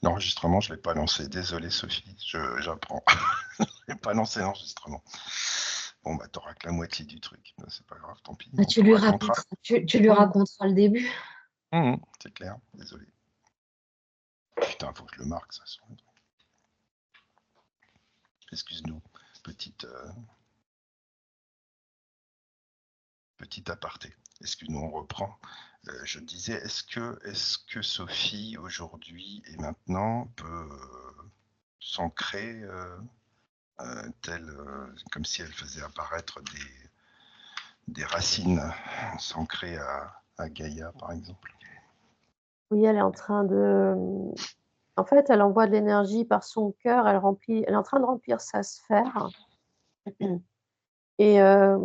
L'enregistrement, je l'ai pas lancé. Désolé Sophie, j'apprends. Je l'ai pas lancé l'enregistrement. Bon, bah, tu auras que la moitié du truc. Bah, c'est pas grave, tant pis, Bah, on te racontera. tu lui Mmh. raconteras le début. C'est clair, désolé. Putain, faut que je le marque, ça. Excuse-nous, petite, petit aparté. Excuse-nous, on reprend. Je disais, est-ce que Sophie, aujourd'hui et maintenant, peut s'ancrer telle, comme si elle faisait apparaître des racines s'ancrer à Gaïa, par exemple? Oui, elle est en train de, en fait, elle envoie de l'énergie par son cœur, elle est en train de remplir sa sphère et hem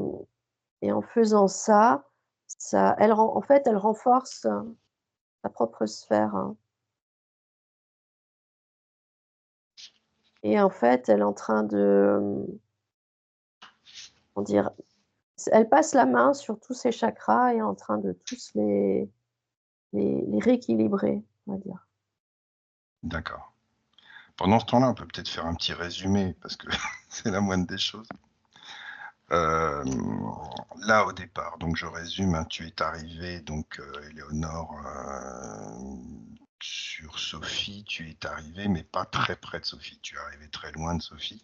et en faisant ça, en fait, elle renforce sa propre sphère, hein. Et en fait, elle est en train de, comment dire? Elle passe la main sur tous ses chakras et est en train de tous les rééquilibrer, on va dire. D'accord. Pendant ce temps-là, on peut peut-être faire un petit résumé, parce que c'est la moindre des choses. Là, au départ, donc je résume, hein, tu es arrivé, donc, Éléonore, sur Sophie, tu es arrivé, mais pas très près de Sophie. Tu es arrivé très loin de Sophie.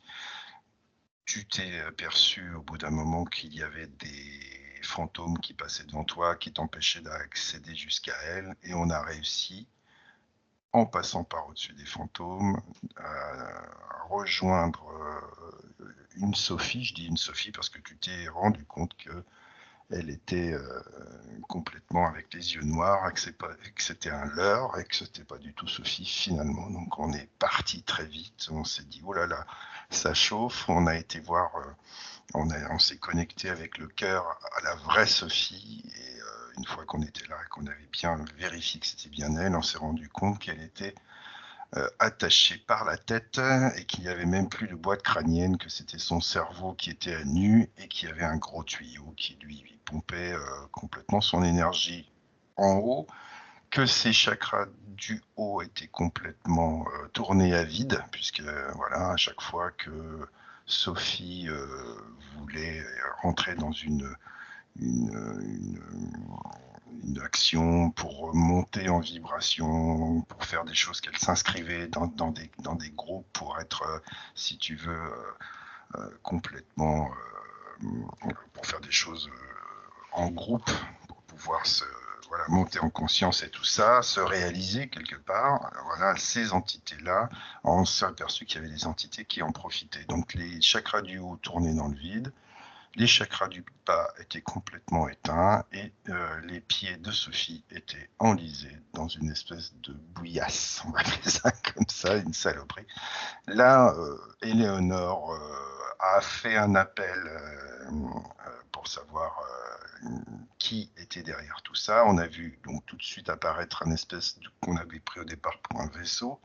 Tu t'es aperçu au bout d'un moment qu'il y avait des fantômes qui passaient devant toi, qui t'empêchaient d'accéder jusqu'à elle, et on a réussi, en passant par au-dessus des fantômes, à rejoindre, une Sophie. Je dis une Sophie parce que tu t'es rendu compte qu'elle était, complètement avec les yeux noirs, et que c'était un leurre et que c'était pas du tout Sophie finalement. Donc on est parti très vite, on s'est dit: «Oh là là, ça chauffe». On a été voir, on s'est connecté avec le cœur à la vraie Sophie, et une fois qu'on était là et qu'on avait bien vérifié que c'était bien elle, on s'est rendu compte qu'elle était attachée par la tête, et qu'il n'y avait même plus de boîte crânienne, que c'était son cerveau qui était à nu et qu'il y avait un gros tuyau qui lui pompait complètement son énergie en haut, que ses chakras du haut étaient complètement tournés à vide, puisque voilà, à chaque fois que Sophie voulait rentrer dans une, une action pour monter en vibration, pour faire des choses, qu'elle s'inscrivait dans des groupes pour être, si tu veux, complètement, pour faire des choses en groupe, pour pouvoir voilà, monter en conscience et tout ça, se réaliser quelque part. Voilà, ces entités-là, on s'est aperçu qu'il y avait des entités qui en profitaient. Donc les chakras du haut tournaient dans le vide, les chakras du bas étaient complètement éteints, et les pieds de Sophie étaient enlisés dans une espèce de bouillasse, on va appeler ça comme ça, une saloperie. Là, Éléonore a fait un appel pour savoir qui était derrière tout ça. On a vu donc tout de suite apparaître un espèce qu'on avait pris au départ pour un vaisseau,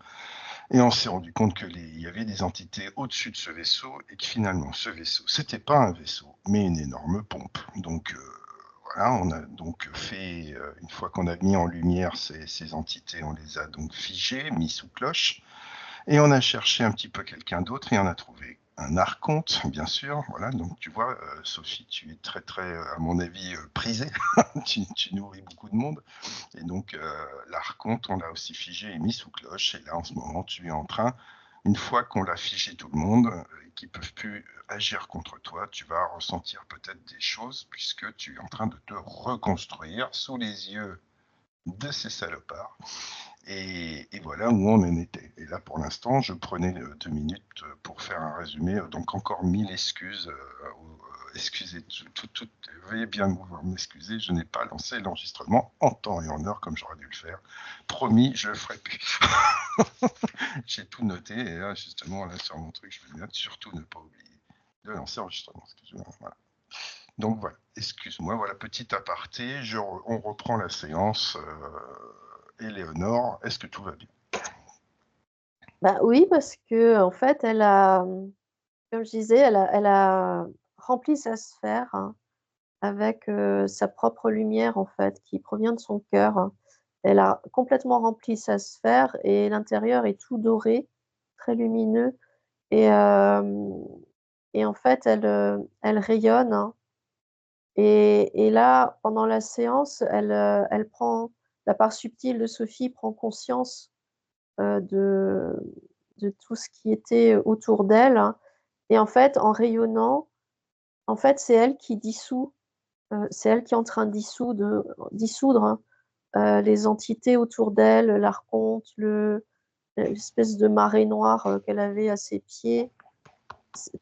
et on s'est rendu compte il y avait des entités au-dessus de ce vaisseau, et que finalement ce vaisseau, c'était pas un vaisseau, mais une énorme pompe. Donc voilà, on a donc fait, une fois qu'on a mis en lumière ces entités, on les a donc figées, mis sous cloche, et on a cherché un petit peu quelqu'un d'autre, et on a trouvé un archonte, bien sûr. Voilà, donc tu vois, Sophie, tu es très, très, à mon avis, prisée. Tu nourris beaucoup de monde, et donc l'archonte, on l'a aussi figé et mis sous cloche, et là, en ce moment, tu es en train, une fois qu'on l'a figé tout le monde, et qu'ils peuvent plus agir contre toi, tu vas ressentir peut-être des choses, puisque tu es en train de te reconstruire sous les yeux de ces salopards. Et voilà où on en était. Et là, pour l'instant, je prenais 2 minutes pour faire un résumé. Donc encore 1000 excuses. Excusez, veuillez bien vouloir m'excuser, je n'ai pas lancé l'enregistrement en temps et en heure comme j'aurais dû le faire. Promis, je le ferai plus. J'ai tout noté, et là, justement, là, sur mon truc, je me note surtout ne pas oublier de lancer l'enregistrement. Excusez-moi. Voilà. Donc voilà, excuse-moi, voilà, petit aparté, on reprend la séance. Éléonore, est-ce que tout va bien? Bah, oui, parce qu'en fait, comme je disais, elle a rempli sa sphère, hein, avec, sa propre lumière, en fait, qui provient de son cœur, hein. elle a complètement rempli sa sphère et l'intérieur est tout doré, très lumineux et hem et en fait, elle rayonne, hein et là, pendant la séance, elle prend la part subtile de Sophie prend conscience, de tout ce qui était autour d'elle, hein et en fait, en rayonnant, en fait, c'est elle qui dissout, c'est elle qui est en train de dissoudre, hein, les entités autour d'elle, l'archonte, l'espèce de marée noire, qu'elle avait à ses pieds.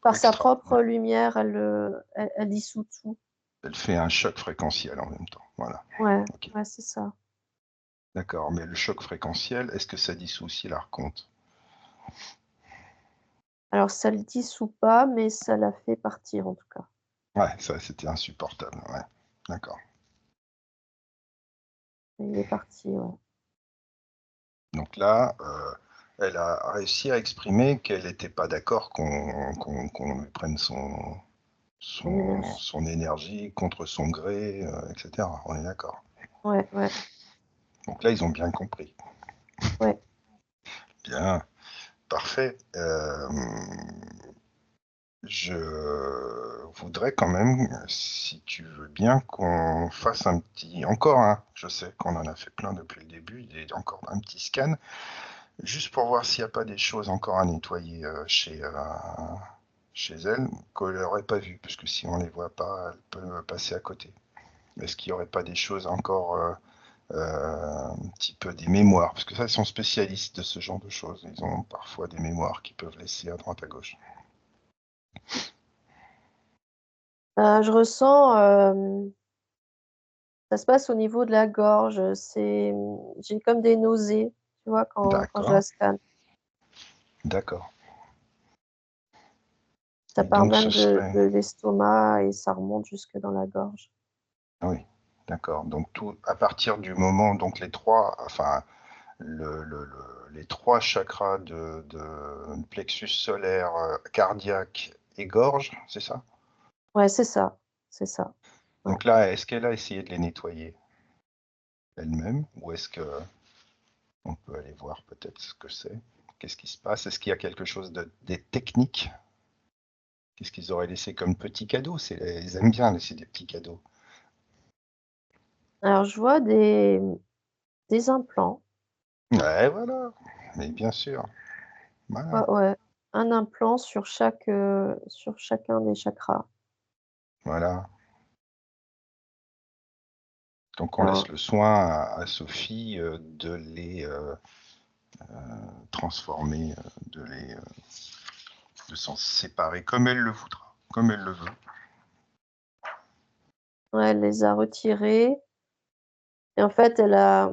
Par sa propre Extraordinaire. lumière, elle dissout tout. Elle fait un choc fréquentiel en même temps. Voilà. Ouais, Ok. ouais, c'est ça. D'accord. Mais le choc fréquentiel, est-ce que ça dissout aussi l'archonte? Alors ça le dissout pas, mais ça la fait partir en tout cas. Ouais, ça, c'était insupportable. Ouais. D'accord. Il est parti, ouais. Donc là, elle a réussi à exprimer qu'elle n'était pas d'accord qu'on lui prenne Son énergie. son énergie contre son gré, et cetera. On est d'accord. Ouais, ouais, Donc là, ils ont bien compris. ouais. Bien, parfait. Je voudrais quand même, si tu veux bien, qu'on fasse un petit encore un, je sais qu'on en a fait plein depuis le début, et encore un petit scan, juste pour voir s'il n'y a pas des choses encore à nettoyer, chez elle, qu'elle n'aurait pas vues, parce que si on ne les voit pas, elle peut passer à côté. Est-ce qu'il n'y aurait pas des choses encore, un petit peu des mémoires? Parce que ça, ils sont spécialistes de ce genre de choses. Ils ont parfois des mémoires qu'ils peuvent laisser à droite à gauche. Je ressens, ça se passe au niveau de la gorge, j'ai comme des nausées, tu vois, quand je la D'accord, scanne. d'accord. Ça Et part donc ce même serait... de l'estomac et ça remonte jusque dans la gorge. Oui, d'accord. Donc tout à partir du moment, donc les 3, enfin les 3 chakras de plexus solaire, cardiaque et gorge, c'est ça? Ouais, c'est ça, c'est ça. Ouais. Donc là, est-ce qu'elle a essayé de les nettoyer elle-même ou est-ce qu'on peut aller voir peut-être ce que c'est? Qu'est-ce qui se passe? Est-ce qu'il y a quelque chose des techniques? Qu'est-ce qu'ils auraient laissé comme petit cadeau? Ils aiment bien laisser des petits cadeaux. Alors je vois des implants. Ouais, voilà, mais bien sûr, Ouais, voilà, ouais, un implant sur chacun des chakras. voilà. Donc on laisse Alors le soin à Sophie, de les, transformer, de s'en séparer comme elle le voudra, comme elle le veut. ouais, elle les a retirés et en fait, elle a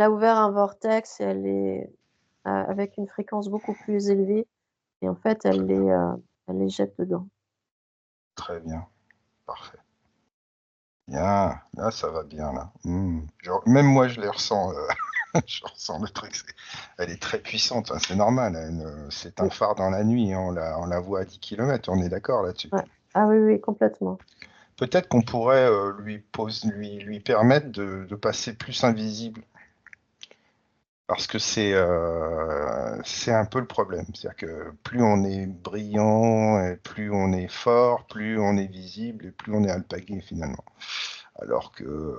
ouvert un vortex et avec une fréquence beaucoup plus élevée et en fait, Très bien, elle les jette dedans. très bien, parfait. Bien, là ça va bien là. Genre, même moi je les ressens, je ressens le truc. Elle est très puissante, hein, c'est normal. C'est un Mmh, phare dans la nuit, hein, on la voit à 10 kilomètres, on est d'accord là-dessus. ouais. Ah oui, oui, complètement. Peut-être qu'on pourrait, lui permettre de passer plus invisible. Parce que c'est un peu le problème. C'est-à-dire que plus on est brillant, et plus on est fort, plus on est visible et plus on est alpagué finalement. Alors que,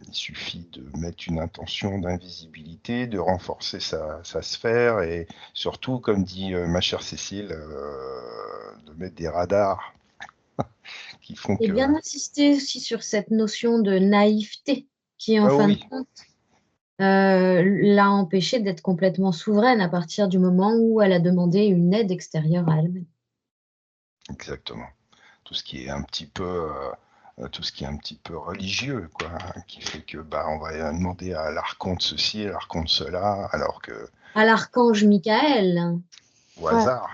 il suffit de mettre une intention d'invisibilité, de renforcer sa sphère et surtout, comme dit, ma chère Cécile, de mettre des radars qui font Et que... bien insister aussi sur cette notion de naïveté qui, en Ah fin de oui, compte, l'a empêchée d'être complètement souveraine à partir du moment où elle a demandé une aide extérieure à elle-même. exactement. Tout ce qui est un petit peu, tout ce qui est un petit peu religieux, quoi, hein, qui fait que bah on va demander à l'archonte ceci, à l'archonte cela, alors que À l'archange Michael. au Ouais. hasard,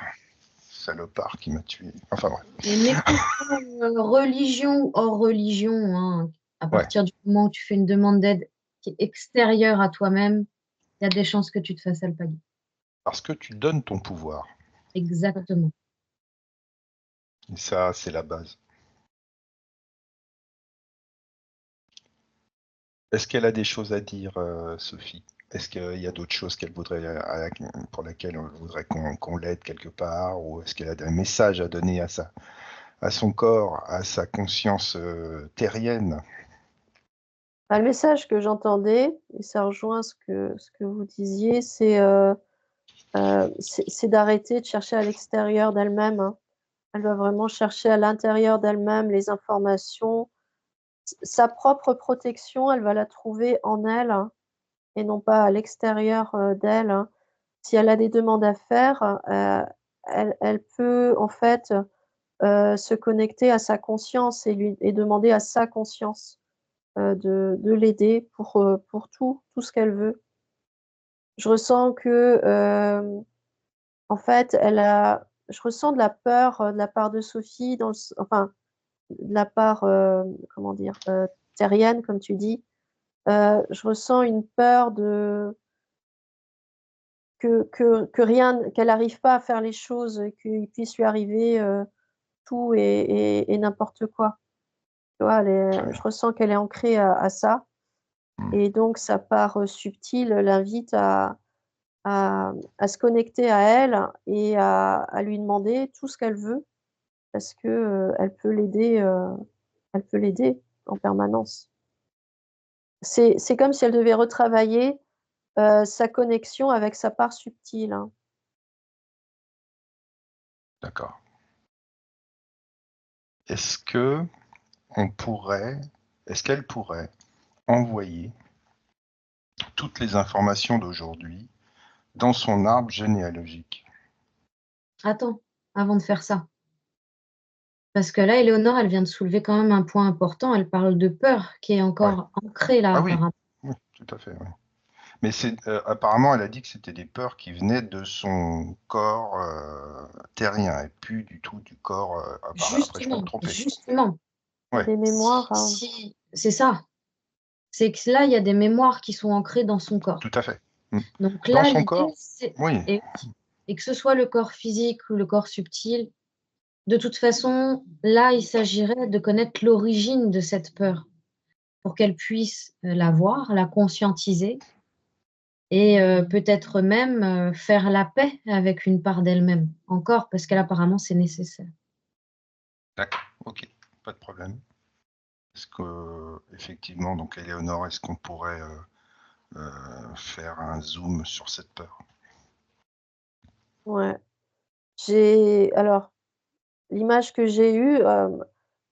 salopard qui m'a tué. Enfin bref. Mais que ce soit religion ou hors religion, hein, à Ouais, partir du moment où tu fais une demande d'aide qui est extérieure à toi-même, il y a des chances que tu te fasses alpaguer. parce que tu donnes ton pouvoir. Exactement. Et ça, c'est la base. Est-ce qu'elle a des choses à dire, Sophie? Est-ce qu'il y a d'autres choses qu'elle voudrait, pour lesquelles on voudrait qu'on l'aide quelque part, ou est-ce qu'elle a un message à donner à son corps, à sa conscience terrienne? Bah, le message que j'entendais, et ça rejoint ce que vous disiez, c'est d'arrêter de chercher à l'extérieur d'elle-même, hein. Elle doit vraiment chercher à l'intérieur d'elle-même les informations. Sa propre protection, elle va la trouver en elle, hein, et non pas à l'extérieur, d'elle, hein. Si elle a des demandes à faire, elle peut en fait, se connecter à sa conscience et demander à sa conscience, de l'aider pour tout ce qu'elle veut. Je ressens que, en fait, je ressens de la peur, de la part de Sophie dans le s enfin, de la part, comment dire? Terrienne comme tu dis. Je ressens une peur de que rien qu'elle n'arrive pas à faire les choses, qu'il puisse lui arriver, tout et n'importe quoi. Tu vois? Très Je bien. ressens qu'elle est ancrée à ça Hmm. et donc sa part, subtile l'invite à se connecter à elle et à lui demander tout ce qu'elle veut parce que, elle peut l'aider en permanence. C'est comme si elle devait retravailler, sa connexion avec sa part subtile, hein. D'accord. Est-ce que on pourrait, est-ce qu'elle pourrait envoyer toutes les informations d'aujourd'hui dans son arbre généalogique? Attends, avant de faire ça. Parce que là, Éléonore, elle vient de soulever quand même un point important. Elle parle de peur qui est Ouais. encore ancrée là, Ah oui, apparemment. oui, tout à fait, oui. Mais apparemment, elle a dit que c'était des peurs qui venaient de son corps terrien et plus du tout du corps. Après, je peux me Justement, tromper. justement. Il y a Ouais, des mémoires, C'est ça. C'est que là, il y a des mémoires qui sont ancrées dans son corps. tout à fait. Mm. Donc Dans là, son l'idée, corps, c'est oui, et que ce soit le corps physique ou le corps subtil, de toute façon, là, il s'agirait de connaître l'origine de cette peur pour qu'elle puisse la voir, la conscientiser et peut-être même faire la paix avec une part d'elle-même encore, parce qu'apparemment, c'est nécessaire. d'accord, ok, pas de problème. Est-ce que, effectivement, donc Éléonore, est-ce qu'on pourrait faire un zoom sur cette peur? ouais. Alors, l'image que j'ai eue,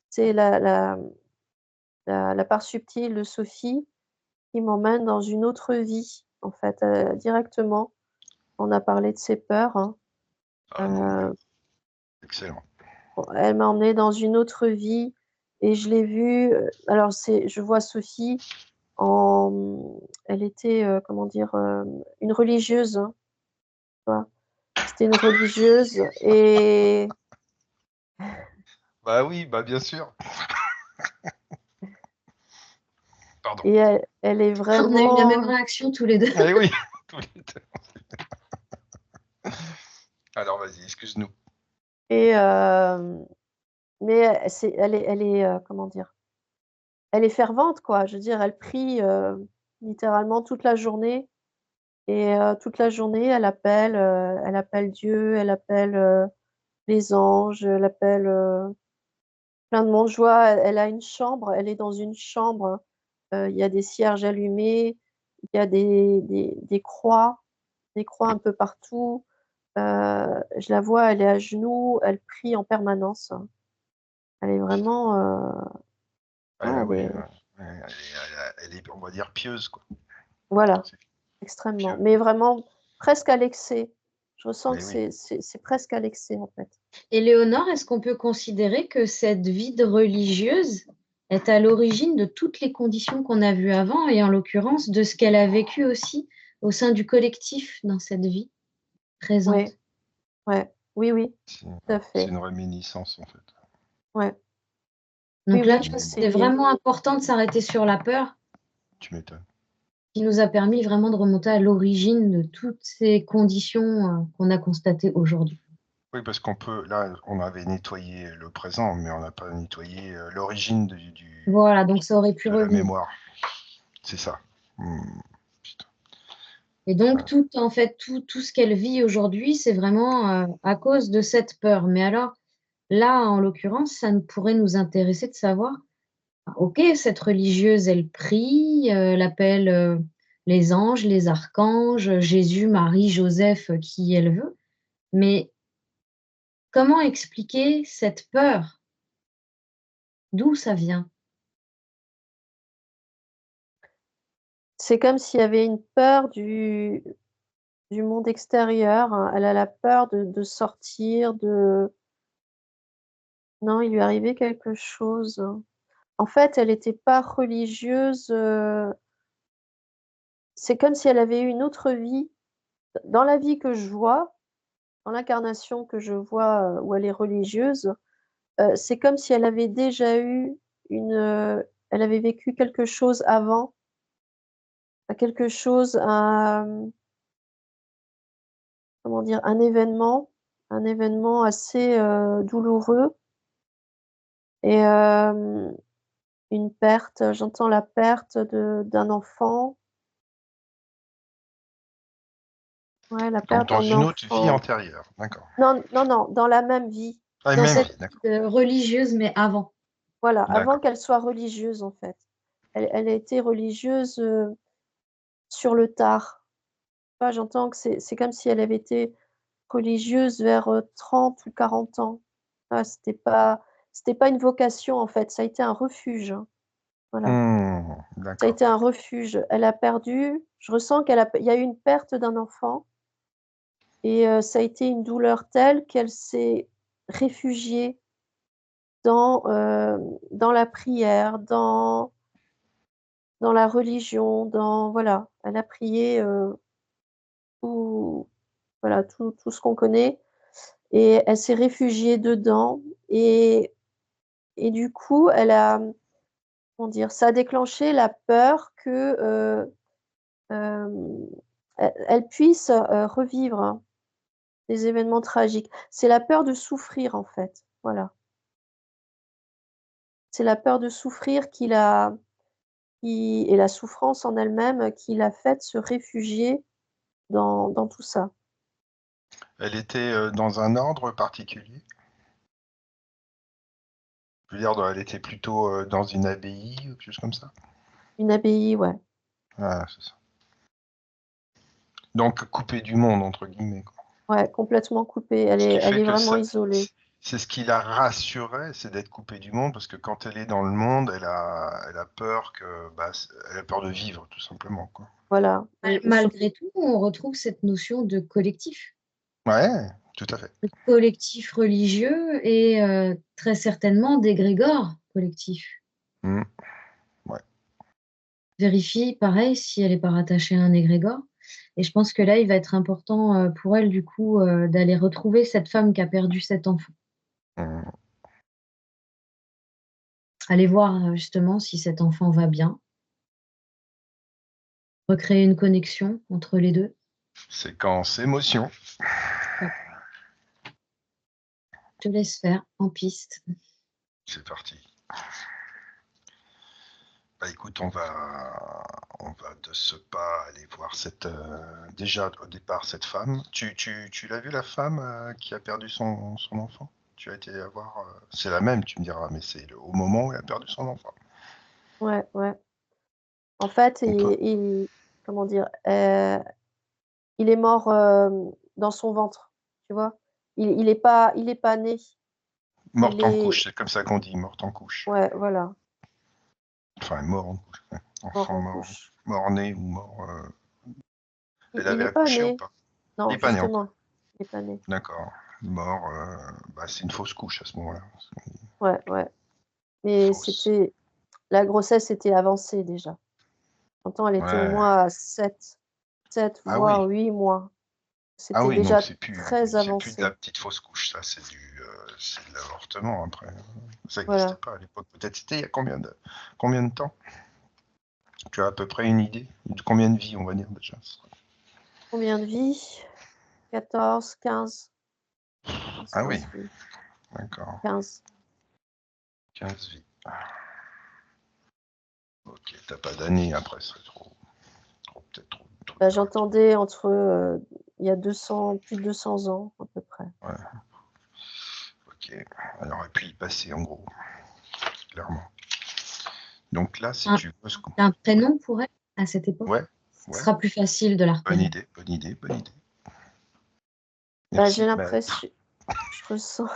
c'est la part subtile de Sophie qui m'emmène dans une autre vie, en fait, directement. On a parlé de ses peurs, hein, Ah non, mais heu, excellent. elle m'a emmenée dans une autre vie et je l'ai vue, alors je vois Sophie en elle était, comment dire? Une religieuse, hein, tu vois? C'était une religieuse Bah oui, bah bien sûr. Pardon. et elle est On a eu la même vraiment réaction tous les deux. Eh oui, tous les deux. Alors vas-y, excuse-nous. et mais elle est, comment dire? Elle est fervente, quoi. Je veux dire, elle prie, littéralement toute la journée et toute la journée, elle appelle Dieu, elle appelle, les anges, elle appelle, plein de monde. Je vois, elle a une chambre, elle est dans une chambre, il y a des cierges allumés, il y a des croix un peu partout. Je la vois, elle est à genoux, elle prie en permanence. Elle est vraiment, Elle, ouais, ah ouais, elle est, on va dire, pieuse, quoi. voilà, C'est extrêmement, pieux. mais vraiment presque à l'excès. Je ressens que Mais oui. c'est presque à l'excès, en fait. Éléonore, est-ce qu'on peut considérer que cette vie de religieuse est à l'origine de toutes les conditions qu'on a vues avant et en l'occurrence de ce qu'elle a vécu aussi au sein du collectif dans cette vie Ouais, présente? ouais, oui, oui, C'est tout à c'est fait. une réminiscence, en fait. Ouais, oui, Donc là, oui, tu vois, Mais bon, c'était vraiment important de s'arrêter sur la peur tu m'étonnes. qui nous a permis vraiment de remonter à l'origine de toutes ces conditions qu'on a constatées aujourd'hui. Oui, parce qu'on peut, là, on avait nettoyé le présent, mais on n'a pas nettoyé l'origine Voilà, donc ça aurait pu de la revenir. mémoire. C'est ça. Hmm, putain. Et donc, tout ce qu'elle vit aujourd'hui, c'est vraiment à cause de cette peur. Mais alors, là, en l'occurrence, ça pourrait nous intéresser de savoir, ok, cette religieuse, elle prie, elle appelle les anges, les archanges, Jésus, Marie, Joseph, qui elle veut. Mais comment expliquer cette peur? D'où ça vient? C'est comme s'il y avait une peur du monde extérieur, hein. Elle a la peur de sortir, de non, il lui est arrivé quelque chose. En fait, elle était pas religieuse, c'est comme si elle avait eu une autre vie. Dans la vie que je vois, dans l'incarnation que je vois, où elle est religieuse, c'est comme si elle avait déjà eu elle avait vécu quelque chose avant, quelque chose, comment dire? Un événement assez, douloureux et une perte, j'entends la perte d'un enfant. Ouais, la Donc perte dans d'un une autre vie enfant. antérieure, d'accord. Non, non, non, dans la même vie. Ah, Dans même cette vie, d'accord. vie religieuse, mais avant. Voilà, avant D'accord. qu'elle soit religieuse, en fait. Elle a été religieuse, sur le tard. Tu vois, j'entends que c'est comme si elle avait été religieuse vers, 30 ou 40 ans. Ah, c'était pas une vocation, en fait, ça a été un refuge, hein. Voilà, ça a D'accord. été un refuge. Elle a perdu je ressens il y a eu une perte d'un enfant et ça a été une douleur telle qu'elle s'est réfugiée dans la prière, dans la religion, voilà, elle a prié, tout voilà, tout ce qu'on connaît et elle s'est réfugiée dedans et du coup, comment dire? Ça a déclenché la peur que, hem, elle puisse, revivre des événements tragiques. C'est la peur de souffrir, en fait, voilà. C'est la peur de souffrir qui et la souffrance en elle-même qui l'a faite se réfugier dans tout ça. Elle était, dans un ordre particulier? Je veux dire, elle était plutôt, dans une abbaye ou quelque chose comme ça? Une abbaye, ouais. Ah, c'est ça. Donc «coupée du monde» entre guillemets, quoi. Ouais, complètement coupée. Ce qui Elle fait est que vraiment ça isolée. c'est ce qui la rassurait, c'est d'être coupée du monde parce que quand elle est dans le monde, elle a peur que, bah, elle a peur de vivre tout simplement, quoi. Voilà et sur Malgré tout, on retrouve cette notion de collectif. Ouais, tout à fait. De collectif religieux et très certainement d'égrégore collectif. Mmh. Ouais. Vérifie, pareil, si elle n'est pas rattachée à un égrégore et je pense que là, il va être important, pour elle, du coup, d'aller retrouver cette femme qui a perdu cet enfant. Mmh. Aller voir, justement si cet enfant va bien, recréer une connexion entre les 2. Séquence émotion. Ouais, je te laisse faire, en piste. C'est parti. Bah, écoute, on va de ce pas aller voir déjà au départ cette femme. Tu l'as vue la femme, qui a perdu son enfant? Tu as été la voir, c'est la même, tu me diras, mais c'est au moment où elle a perdu son enfant. ouais, ouais. En fait, On peut comment dire? Il est mort, dans son ventre, tu vois? Il est pas né. Il morte en est couche, c'est comme ça qu'on dit, morte en couche. ouais, voilà, Enfin, mort en couche, ouais. mort Enfant en mort couche. mort-né ou mort, elle Il avait est pas accouché ou né. pas? Il Non, est pas né justement, encore? il est pas né. D'accord. Mort, bah, c'est une fausse couche à ce moment-là. Ouais, ouais. Mais Fausse. c'était la grossesse était avancée déjà. Pourtant, elle était au Ouais. moins à 7 Ah oui. voire 8 mois. Ah C'était oui, donc déjà c'est très plus de la avancé. petite fausse couche, ça, c'est de l'avortement après. Ça n'existait Voilà. pas à l'époque. Peut-être c'était il y a combien de temps? Tu as à peu près une idée de combien de vies, on va dire déjà? Combien de vies? 14, 15, 15, Ah oui, 15 vies. d'accord, 15. 15 vies. Ok, t'as pas d'année après, ce serait peut-être trop Bah, direct. j'entendais entre, il y a plus de 200 ans à peu près. Ouais. Ok, elle aurait pu y passer en gros, clairement. Donc là, si Un, tu veux, un prénom pour elle à cette époque? ouais, Ce ouais, sera plus facile de la bonne repérer. idée, bonne idée, bonne idée. Bah, j'ai Merci. l'impression, je ressens.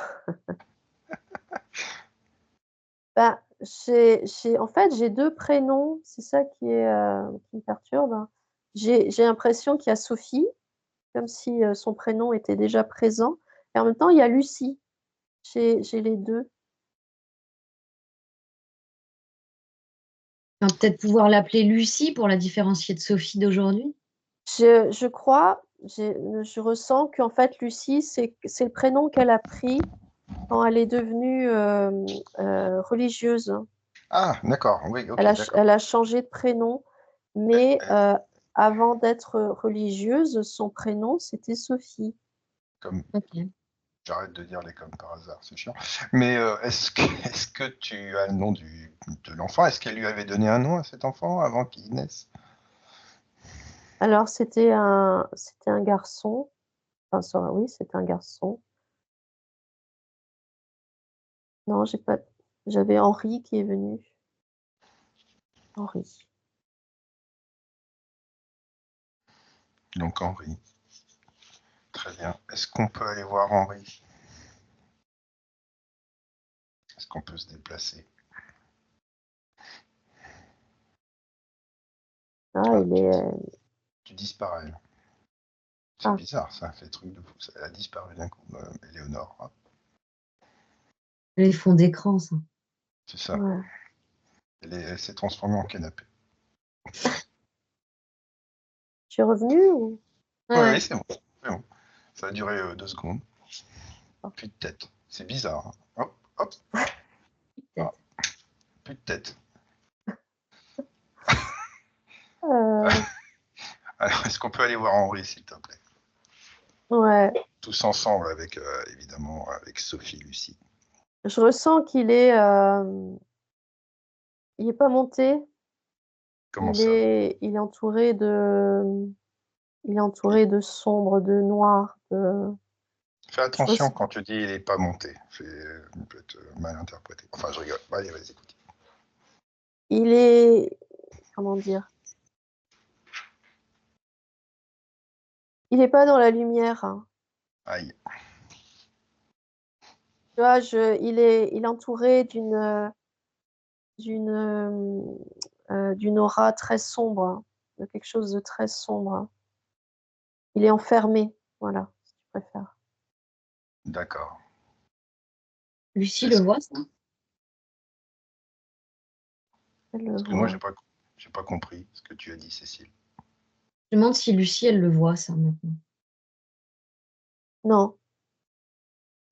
Bah, en fait, j'ai deux prénoms, c'est ça qui me perturbe, hein. J'ai l'impression qu'il y a Sophie, comme si son prénom était déjà présent, et en même temps, il y a Lucie. J'ai les deux. On va peut-être pouvoir l'appeler Lucie pour la différencier de Sophie d'aujourd'hui. Je crois, je ressens qu'en fait, Lucie, c'est le prénom qu'elle a pris quand elle est devenue religieuse. Ah, d'accord, oui, ok, d'accord. Elle a changé de prénom, mais avant d'être religieuse, son prénom, c'était Sophie. Comme Ok. j'arrête de dire les comme par hasard, c'est chiant. Mais est-ce que tu as le nom de l'enfant? Est-ce qu'elle lui avait donné un nom à cet enfant avant qu'il naisse? Alors, c'était un garçon. Enfin, oui, c'était un garçon. Non, j'ai pas. J'avais Henri qui est venu. Henri. Donc Henri. Très bien. Est-ce qu'on peut aller voir Henri? Est-ce qu'on peut se déplacer? Ah, Ah, il est. tu disparais. C'est Ah, bizarre, ça fait truc de fou. Elle a disparu d'un coup, Éléonore. Hein. Les fonds d'écran, ça. C'est ça. ouais. Elle s'est transformée en canapé. Tu es revenu ou? Ouais, Oui, ouais. oui, c'est bon. C'est bon. Ça a duré 2 secondes. Plus de tête. C'est bizarre. Hein. Hop, hop. Ah, Peut-être. plus de tête. Euh, Alors, est-ce qu'on peut aller voir Henri, s'il te plaît? ouais. Tous ensemble avec, évidemment, avec Sophie, Lucie. Je ressens il est pas monté. Comment ça? Il est entouré de sombre, de noir. Fais Je attention ressens- quand tu dis il n'est pas monté. C'est peut-être mal interprété. Enfin, je rigole. Allez, vas-y, écoute. il est, comment dire? Il est pas dans la lumière, hein. Aïe. Tu vois, il est entouré d'une aura très sombre, hein, de quelque chose de très sombre, hein. Il est enfermé, voilà, si tu préfères. D'accord. Lucie le Est-ce voit, ça? Elle le que moi, voit. j'ai pas compris ce que tu as dit, Cécile. Je me demande si Lucie, elle le voit, ça, maintenant. Non,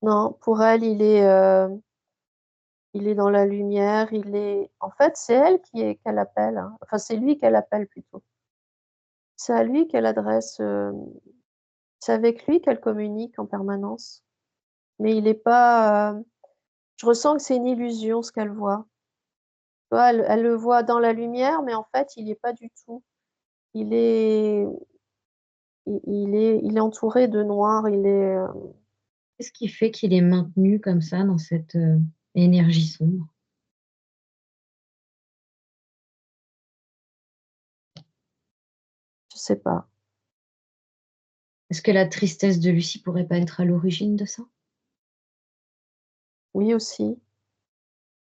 non, pour elle, il est dans la lumière, en fait, c'est elle qu'elle appelle, hein. Enfin, c'est lui qu'elle appelle plutôt. C'est à lui qu'elle adresse, c'est avec lui qu'elle communique en permanence. Mais il est pas, je ressens que c'est une illusion ce qu'elle voit. Tu vois, elle le voit dans la lumière, mais en fait, il y est pas du tout. Il est il est entouré de noir, Qu'est-ce qui fait qu'il est maintenu comme ça dans cette énergie sombre? je sais pas. Est-ce que la tristesse de Lucie pourrait pas être à l'origine de ça? Oui aussi,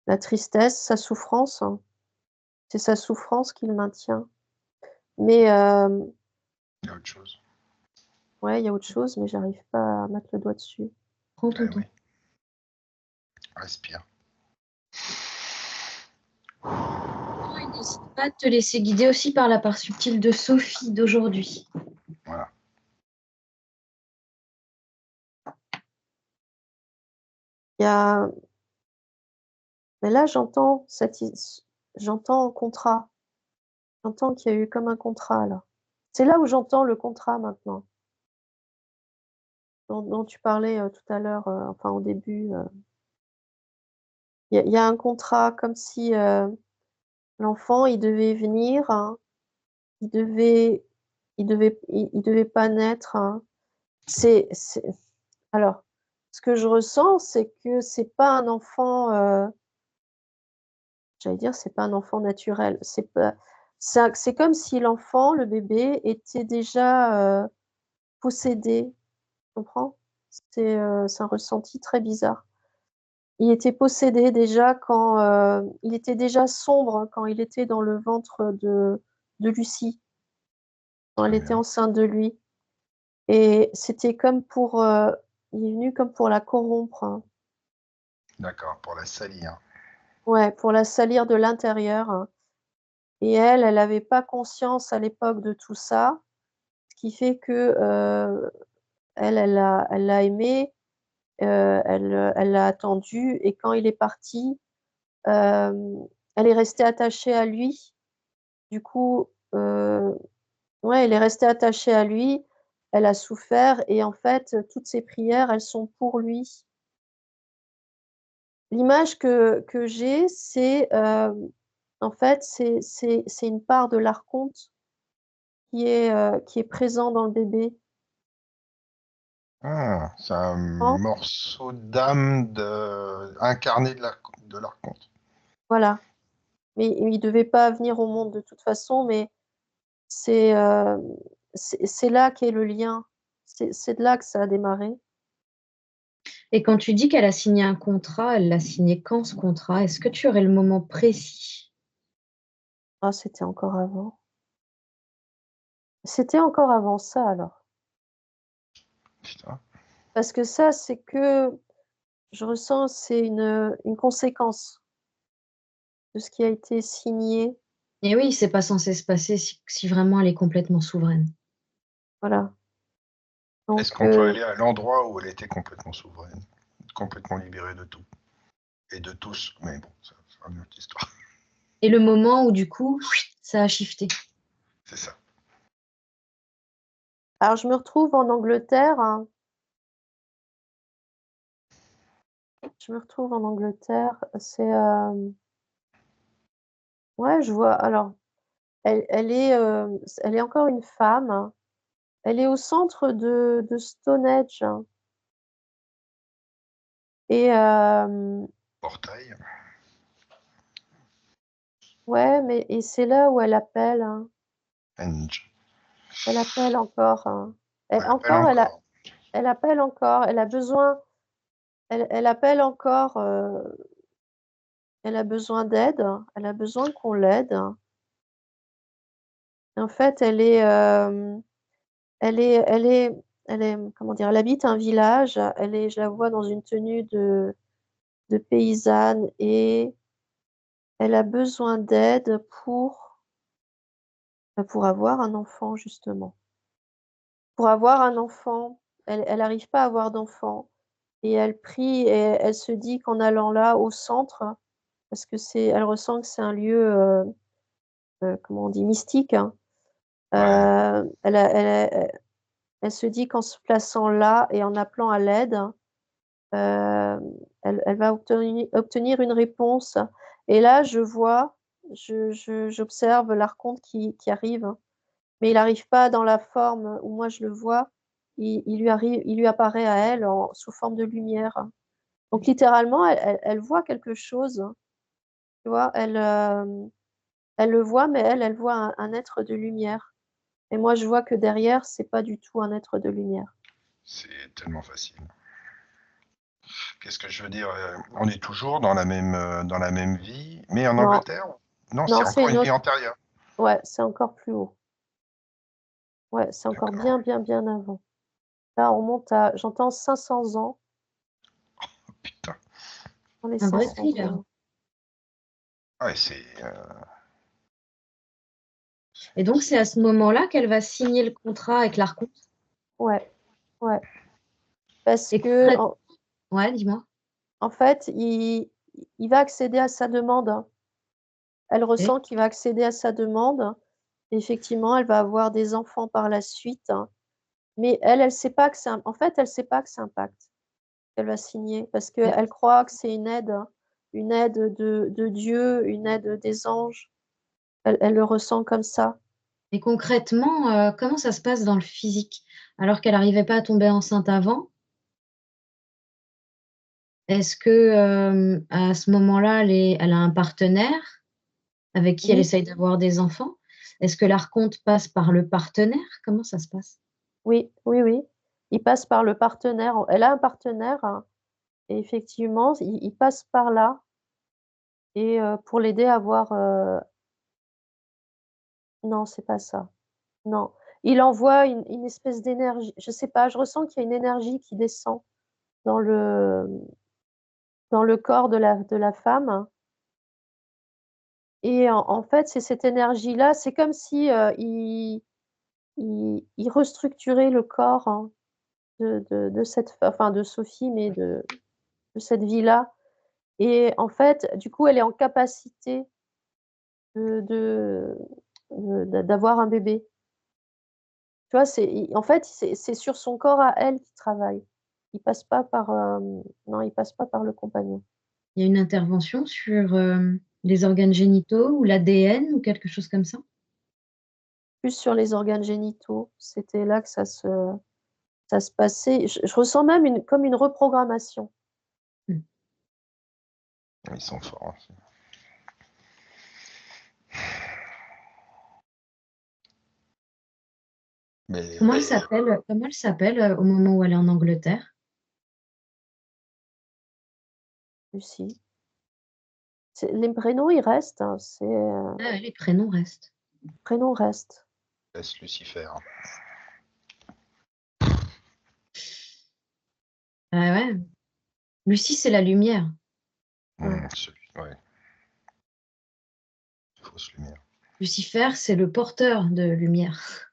la tristesse, sa souffrance, hein, c'est sa souffrance qui le maintient. Mais Il y a autre chose. ouais, il y a autre chose, mais j'arrive pas à mettre le doigt dessus. Prends ton Eh temps. oui. Respire. Et n'hésite pas à te laisser guider aussi par la part subtile de Sophie d'aujourd'hui. Voilà. Il y a Mais là, j'entends un contrat. J'entends qu'il y a eu comme un contrat là. C'est là où j'entends le contrat maintenant, dont tu parlais, tout à l'heure, enfin au début, il y a un contrat comme si, L'enfant, il devait venir, hein, il devait pas naître, hein. C'est alors, ce que je ressens, c'est que c'est pas un enfant, j'allais dire, c'est pas un enfant naturel. C'est comme si l'enfant, le bébé, était déjà, possédé, tu comprends? C'est un ressenti très bizarre. Il était possédé déjà quand, il était déjà sombre quand il était dans le ventre de Lucie, quand elle Très était bien. enceinte de lui et c'était comme pour, il est venu comme pour la corrompre, hein. D'accord, pour la salir. Ouais, pour la salir de l'intérieur, hein. Et elle avait pas conscience à l'époque de tout ça, ce qui fait que, elle l'a aimé, elle l'a attendu et quand il est parti, elle est restée attachée à lui. Du coup, ouais, elle est restée attachée à lui, elle a souffert et en fait, toutes ses prières, elles sont pour lui. L'image que j'ai, c'est, en fait, c'est une part de l'archonte qui est présent dans le bébé. Ah, c'est un Hein? morceau d'âme incarné de l'archonte. Voilà. Mais il devait pas venir au monde de toute façon, mais c'est, c'est là qu'est le lien. C'est de là que ça a démarré. Et quand tu dis qu'elle a signé un contrat, elle l'a signé quand ce contrat? Est-ce que tu aurais le moment précis? Ah, c'était encore avant. C'était encore avant ça alors. Putain. Parce que ça, c'est que je ressens, c'est une conséquence de ce qui a été signé. Et oui, c'est pas censé se passer si vraiment elle est complètement souveraine. Voilà. Est-ce Donc, qu'on peut aller à l'endroit où elle était complètement souveraine, complètement libérée de tout et de tous? Mais bon, c'est une autre histoire. Et le moment où du coup, ça a shifté. C'est ça. alors je me retrouve en Angleterre, hein. Je me retrouve en Angleterre. C'est, ouais, je vois. Alors, elle est encore une femme, hein. Elle est au centre de Stonehenge, hein. Et Portail. ouais, mais et c'est là où elle appelle, hein. Henge. Elle appelle encore, hein. Elle appelle encore. Elle appelle encore. Elle a besoin. Elle appelle encore. Elle a besoin d'aide. Elle a besoin qu'on l'aide. En fait, elle est, comment dire, elle habite un village. Je la vois dans une tenue de paysanne et elle a besoin d'aide pour avoir un enfant justement. Pour avoir un enfant, elle arrive pas à avoir d'enfant et elle prie et elle se dit qu'en allant là au centre, parce que elle ressent que c'est un lieu, comment on dit? Mystique, hein. Ouais. Elle se dit qu'en se plaçant là et en appelant à l'aide, elle va obtenir une réponse et là j'observe l'archonte qui arrive, mais il arrive pas dans la forme où moi je le vois. Il lui apparaît à elle sous forme de lumière. Donc littéralement, elle voit quelque chose, tu vois? Elle le voit, mais elle voit un être de lumière et moi je vois que derrière, c'est pas du tout un être de lumière. C'est tellement facile. Qu'est-ce que je veux dire? On est toujours dans la même vie, mais en Non, Angleterre? Non, c'est non, c'est encore une une vie autre. antérieure. Ouais, c'est encore plus haut. Ouais, c'est encore D'accord. bien, bien, bien avant. Là, on monte à j'entends 500 ans, Oh, putain. dans les Un vrai 500 thriller. ans. Ouais, c'est. Et donc, c'est à ce moment-là qu'elle va signer le contrat avec l'Arconte. Ouais, ouais. Parce Et que concrètement, ouais, dis-moi. en fait, il va accéder à sa demande, hein. Elle Ok. ressent qu'il va accéder à sa demande. Effectivement, elle va avoir des enfants par la suite, hein. Mais elle sait pas que c'est un en fait, elle sait pas que c'est un pacte qu'elle va signer parce qu'elle croit que c'est une aide de Dieu, une aide des anges. Elle le ressent comme ça. Et concrètement, comment ça se passe dans le physique? Alors qu'elle n'arrivait pas à tomber enceinte avant, est-ce que, à ce moment-là, elle a un partenaire avec qui elle Oui, essaye d'avoir des enfants? Est-ce que l'archonte passe par le partenaire? Comment ça se passe? oui, oui, oui. Il passe par le partenaire. Elle a un partenaire, hein, et effectivement, il passe par là et pour l'aider à avoir, non, c'est pas ça. Non. Il envoie une espèce d'énergie, je sais pas, je ressens qu'il y a une énergie qui descend dans le dans le corps de la femme et en fait, c'est cette énergie-là, c'est comme si, il restructurait le corps, hein, de cette enfin de Sophie, mais de cette vie-là et en fait, du coup, elle est en capacité de de d'avoir un bébé. Tu vois? En fait, c'est sur son corps à elle qu'il travaille. Il passe pas par, non, il passe pas par le compagnon. Il y a une intervention sur, les organes génitaux ou l'ADN ou quelque chose comme ça? Plus sur les organes génitaux, c'était là que ça se passait. Je ressens même comme une reprogrammation. Mmh. Ils sont forts, hein. Mais Comment elle s'appelle, au moment où elle est en Angleterre? Lucie. Les prénoms, ils restent, hein, Ah ouais, les prénoms restent. prénoms restent. laisse Lucifer. Ah ouais. Lucie, c'est la lumière. Ouais. Ouais, fausse lumière. Lucifer, c'est le porteur de lumière.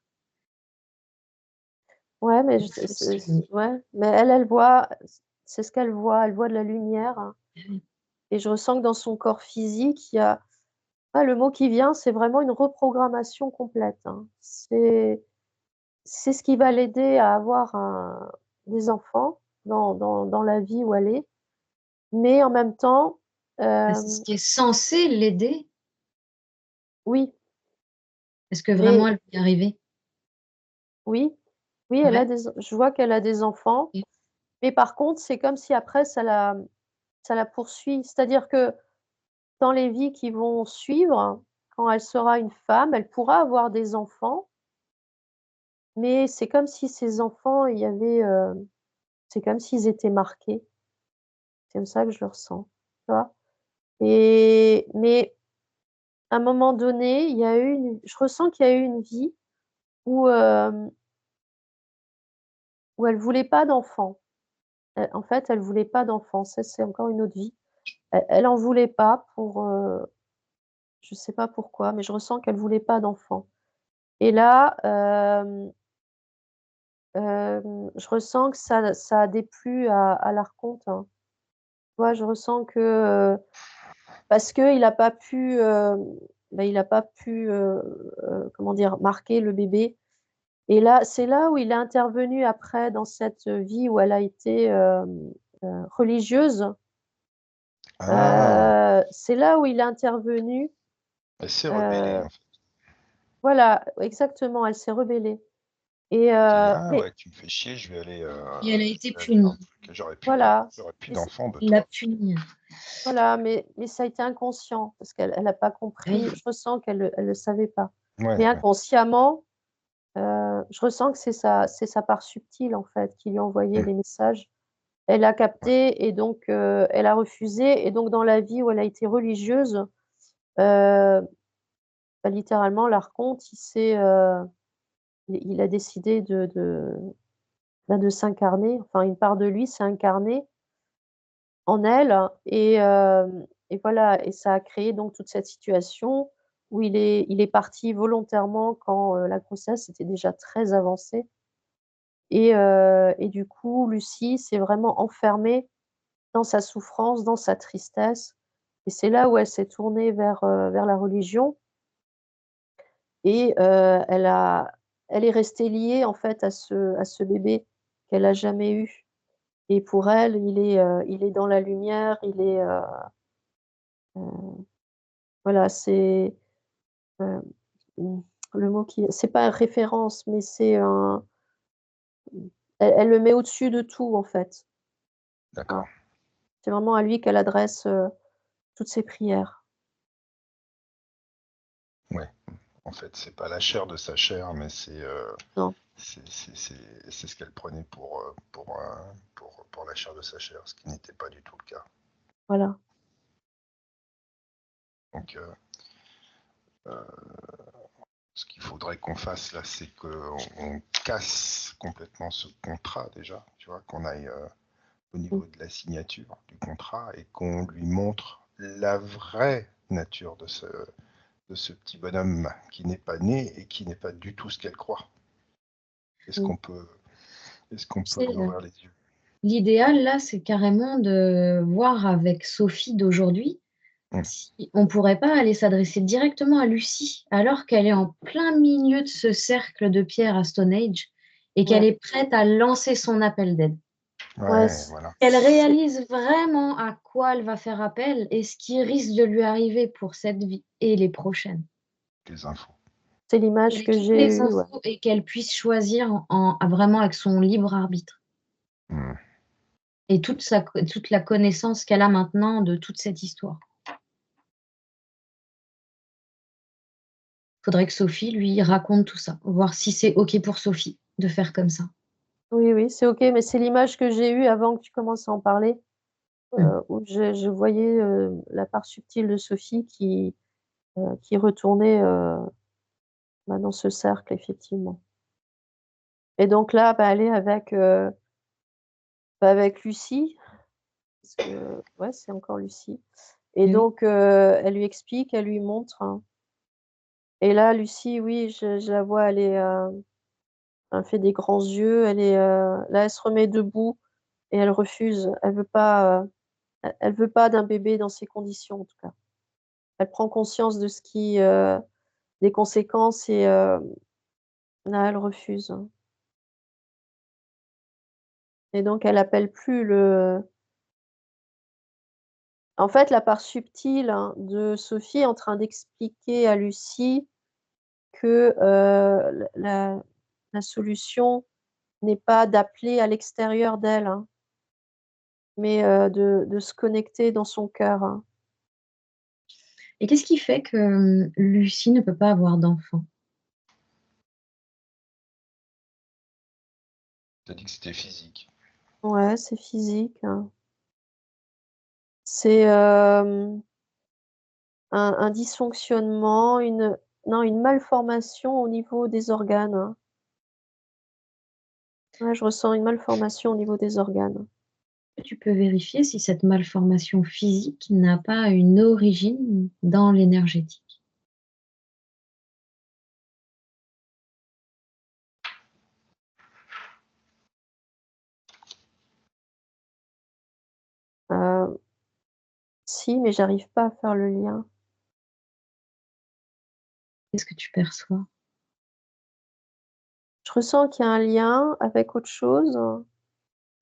Ouais, mais je Une fausse lumière. ouais, mais elle voit, c'est ce qu'elle voit, elle voit de la lumière, hein, Ah oui. et je ressens que dans son corps physique, il y a le mot qui vient, c'est vraiment une reprogrammation complète, hein. C'est ce qui va l'aider à avoir des enfants dans la vie où elle est, mais en même temps, Bah, c'est ce hem, qui est censé l'aider. oui, Est-ce que vraiment mais elle va y arriver? oui, oui, elle a Ouais. je vois qu'elle a des enfants, Et mais par contre, c'est comme si après ça la poursuit. C'est-à-dire que dans les vies qui vont suivre, quand elle sera une femme, elle pourra avoir des enfants, mais c'est comme si ces enfants, il y avait, c'est comme s'ils étaient marqués. C'est comme ça que je le ressens, tu vois? Et mais à un moment donné, il y a eu je ressens qu'il y a eu une vie où, où elle voulait pas d'enfants. En fait, elle voulait pas d'enfants. Ça, c'est encore une autre vie. Elle en voulait pas pour, je sais pas pourquoi, mais je ressens qu'elle voulait pas d'enfants. Et là, je ressens que ça a déplu à l'archonte, hein. Tu vois? Je ressens que, parce qu'il a pas pu, il a pas pu, comment dire? Marquer le bébé et là, c'est là où il est intervenu après dans cette vie où elle a été, religieuse. Ah, C'est là où il est intervenu, elle s'est rebellée, heu, en fait. voilà, exactement, elle s'est rebellée et Elle s'est dit: «Ah mais ouais, tu me fais chier, elle a je été vais aller dans punie. le truc, voilà, j'aurais plus mais d'enfants de Il l'a toi». punie. voilà, mais ça a été inconscient parce qu'elle a pas Ah oui. compris. Je ressens elle le savait pas. Ouais, Mais ouais. inconsciemment, je ressens que c'est sa part subtile, en fait, qui lui envoyait Mmh, les messages. Elle a ouais. capté et donc elle a refusé et donc dans la vie où elle a été religieuse, heu, littéralement l'archonte, il a décidé de s'incarner, enfin une part de lui s'est incarnée en elle et voilà et ça a créé donc toute cette situation où il est parti volontairement quand, la grossesse était déjà très avancée et du coup, Lucie s'est vraiment enfermée dans sa souffrance, dans sa tristesse et c'est là où elle s'est tournée vers la religion et elle est restée liée en fait à ce bébé qu'elle a jamais eu et pour elle, il est dans la lumière, il est, heu, voilà, euh, le mot qui, c'est pas une référence, mais c'est un, elle le met au-dessus de tout en fait. D'accord. Voilà. C'est vraiment à lui qu'elle adresse toutes ses prières. Ouais. En fait, c'est pas la chair de sa chair, mais c'est Non, c'est ce qu'elle prenait pour la chair de sa chair, ce qui n'était pas du tout le cas. voilà. Donc, ce qu'il faudrait qu'on fasse là, c'est qu'on casse complètement ce contrat déjà, tu vois, qu'on aille au niveau de la signature du contrat et qu'on lui montre la vraie nature de ce petit bonhomme qui n'est pas né et qui n'est pas du tout ce qu'elle croit. Est-ce Mm. qu'on peut, est-ce qu'on peut C'est, lui ouvrir les yeux? l'idéal, là, c'est carrément de voir avec Sophie d'aujourd'hui Hum. si on ne pourrait pas aller s'adresser directement à Lucie, alors qu'elle est en plein milieu de ce cercle de pierre à Stone Age et qu'elle Ouais, est prête à lancer son appel d'aide. ouais, Ouais, voilà. Elle réalise vraiment à quoi elle va faire appel et ce qui risque de lui arriver pour cette vie et les prochaines. Les infos. c'est Elle l'image ait que toutes j'ai les eue. Ouais. infos et qu'elle puisse choisir vraiment avec son libre arbitre Hum. et toute la connaissance qu'elle a maintenant de toute cette histoire. Faudrait que Sophie lui raconte tout ça, voir si c'est OK pour Sophie de faire comme ça. Oui, oui, c'est OK, mais c'est l'image que j'ai eue avant que tu commences à en parler, Mm. où je voyais la part subtile de Sophie qui retournait dans ce cercle, effectivement. Et donc là, bah, elle est avec Lucie, parce que ouais, c'est encore Lucie. Et Oui. donc, elle lui explique, elle lui montre, hein. Et là, Lucie, oui, je la vois, elle fait des grands yeux, là, elle se remet debout et elle refuse. Elle veut pas d'un bébé dans ces conditions, en tout cas. Elle prend conscience de des conséquences et là, elle refuse. Et donc, elle appelle plus en fait, la part subtile, hein, de Sophie est en train d'expliquer à Lucie que, la solution n'est pas d'appeler à l'extérieur d'elle, hein, mais de se connecter dans son cœur, hein. Et qu'est-ce qui fait que Lucie ne peut pas avoir d'enfant? Tu as dit que c'était physique. Ouais, c'est physique, hein. C'est, un dysfonctionnement, une malformation au niveau des organes, hein. Ouais, je ressens une malformation au niveau des organes. Tu peux vérifier si cette malformation physique n'a pas une origine dans l'énergétique. Heu, si, mais j'arrive pas à faire le lien. Qu'est-ce que tu perçois? Je ressens qu'il y a un lien avec autre chose.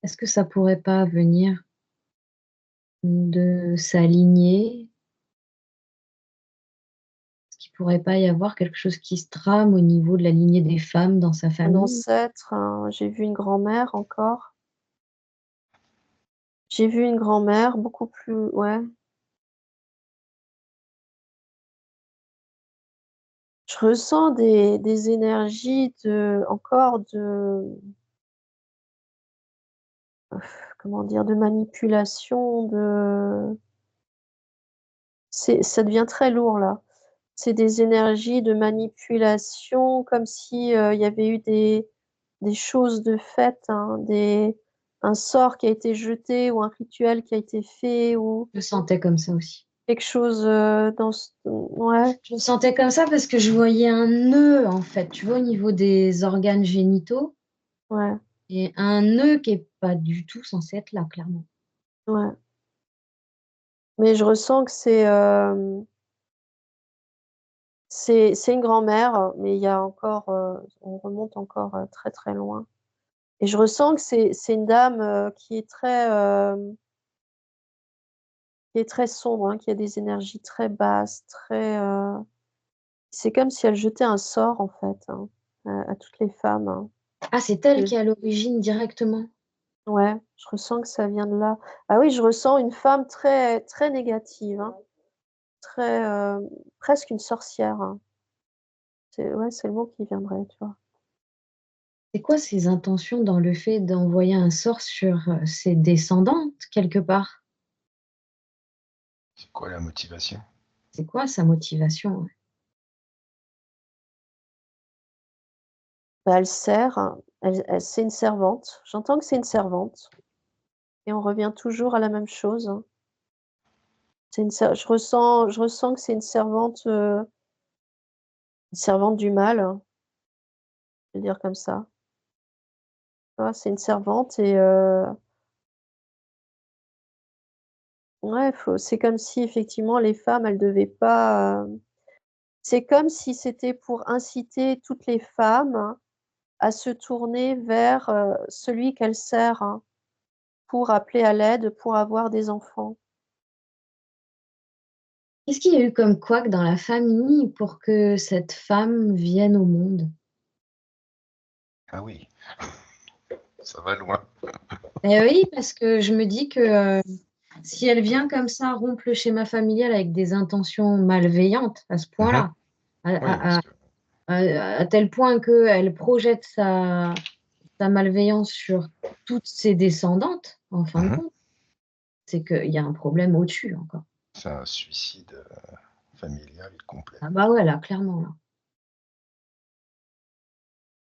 Est-ce que ça pourrait pas venir de sa lignée? Est-ce qu'il pourrait pas y avoir quelque chose qui se trame au niveau de la lignée des femmes dans sa Un famille? ancêtre, j'ai vu une grand-mère encore. J'ai vu une grand-mère beaucoup plus ouais. Je ressens des énergies comment dire? De manipulation, ça devient très lourd là. C'est des énergies de manipulation comme si, il y avait eu des choses de faites, hein, un sort qui a été jeté ou un rituel qui a été fait ou Je le sentais comme ça aussi. quelque chose, dans ce ouais, Je le sentais comme ça parce que je voyais un nœud, en fait, tu vois, au niveau des organes génitaux ouais, et un nœud qui est pas du tout censé être là, clairement. ouais. Mais je ressens que c'est une grand-mère, mais il y a encore, on remonte encore, très, très loin et je ressens que c'est une dame, qui est très sombre, hein, qui a des énergies très basses, très, C'est comme si elle jetait un sort, en fait, hein, à toutes les femmes, hein. Ah, c'est elle Je qui est à l'origine directement? Ouais, je ressens que ça vient de là. Ah oui, je ressens une femme très très négative, hein, très, presque une sorcière, hein. C'est le mot qui viendrait, tu vois? C'est quoi ses intentions dans le fait d'envoyer un sort sur, ses descendantes, quelque part? C'est quoi la motivation? C'est quoi sa motivation, ouais? Bah, elle sert, c'est une servante. J'entends que c'est une servante et on revient toujours à la même chose, hein. C'est une ser je ressens que c'est une servante du mal, hein, je vais dire comme ça. Tu vois? C'est une servante et ouais, c'est comme si effectivement les femmes, elles devaient pas, c'est comme si c'était pour inciter toutes les femmes à se tourner vers, celui qu'elles sert, hein, pour appeler à l'aide, pour avoir des enfants. Qu'est-ce qu'il y a eu comme couac dans la famille pour que cette femme vienne au monde? Ah oui, ça va loin. Eh oui, parce que je me dis que, si elle vient comme ça rompre le schéma familial avec des intentions malveillantes à ce Mhm. point-là, à Oui, parce à à que à tel point qu'elle projette sa malveillance sur toutes ses descendantes, en fin de mhm, compte, c'est qu'il y a un problème au-dessus encore. c'est un suicide familial complet. Ah bah ouais, là, clairement, là.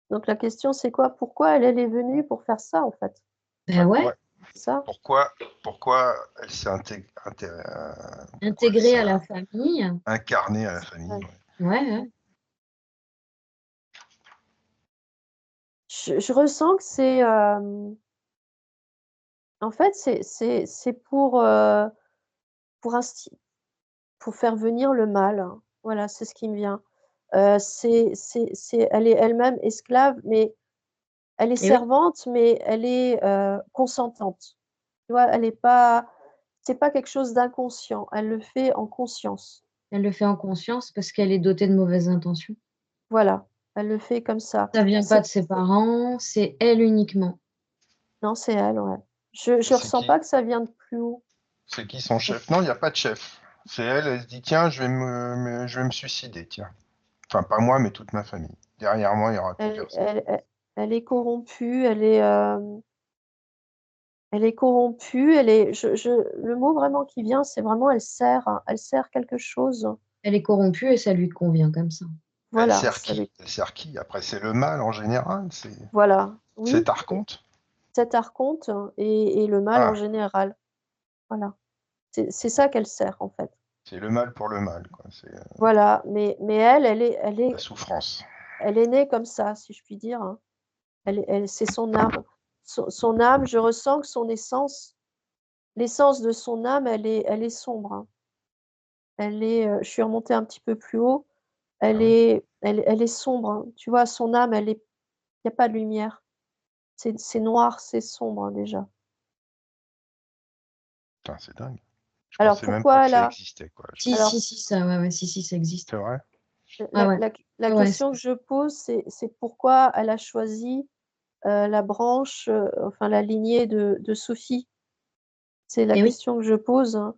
Donc la question c'est quoi? Pourquoi elle est venue pour faire ça, en fait? Bah ouais, Ouais. C'est ça? Pourquoi elle s'est elle intégrer s'est à la famille, incarnée à la Ouais. famille, ouais. ouais, ouais. Je ressens que c'est, en fait, c'est pour insti pour faire venir le mal, hein. Voilà, c'est ce qui me vient. Elle est elle-même esclave, mais elle est Et oui, servante, mais elle est, consentante. Tu vois? Elle est pas C'est pas quelque chose d'inconscient, elle le fait en conscience. elle le fait en conscience parce qu'elle est dotée de mauvaises intentions. Voilà, elle le fait comme ça. Ça vient pas C'est de ses parents, c'est elle uniquement. Non, c'est elle, ouais. Je C'est ressens pas qui? que ça vient de plus haut. C'est qui son chef? Non, il n'y a pas de chef. C'est elle, elle se dit, tiens, je vais me suicider, tiens. Enfin, pas moi, mais toute ma famille. Derrière moi, il n'y aura plus Elle personne. elle elle elle est corrompue, elle est corrompue, elle est je le mot vraiment qui vient, c'est vraiment elle sert quelque chose. Elle est corrompue et ça lui convient comme ça. Elle Voilà, sert ça qui? lui Elle sert qui? Après, c'est le mal en général. voilà, C'est oui, Archonte. cet archonte et le mal en Ah, général. Voilà. C'est ça qu'elle sert, en fait. c'est le mal pour le mal, quoi. C'est Voilà, mais elle, la souffrance. elle est née comme ça, si je puis dire, hein. C'est son âme. Son âme, je ressens que son essence, l'essence de son âme, elle est sombre, hein. Je suis remontée un petit peu plus haut, Ah oui? elle est sombre, hein. Tu vois? Son âme, il y a pas de lumière. C'est noir, c'est sombre, hein, déjà. Putain, c'est dingue. Je Alors pensais même pas pourquoi que elle ça a existait, quoi. Si, alors si, si, ça, ouais, ouais, si, si, ça existe. C'est vrai? Ouais, la ouais. la la Ouais, ouais, question que je pose, c'est pourquoi elle a choisi, la branche, enfin la lignée de Sophie? C'est la et oui, question que je pose, hein.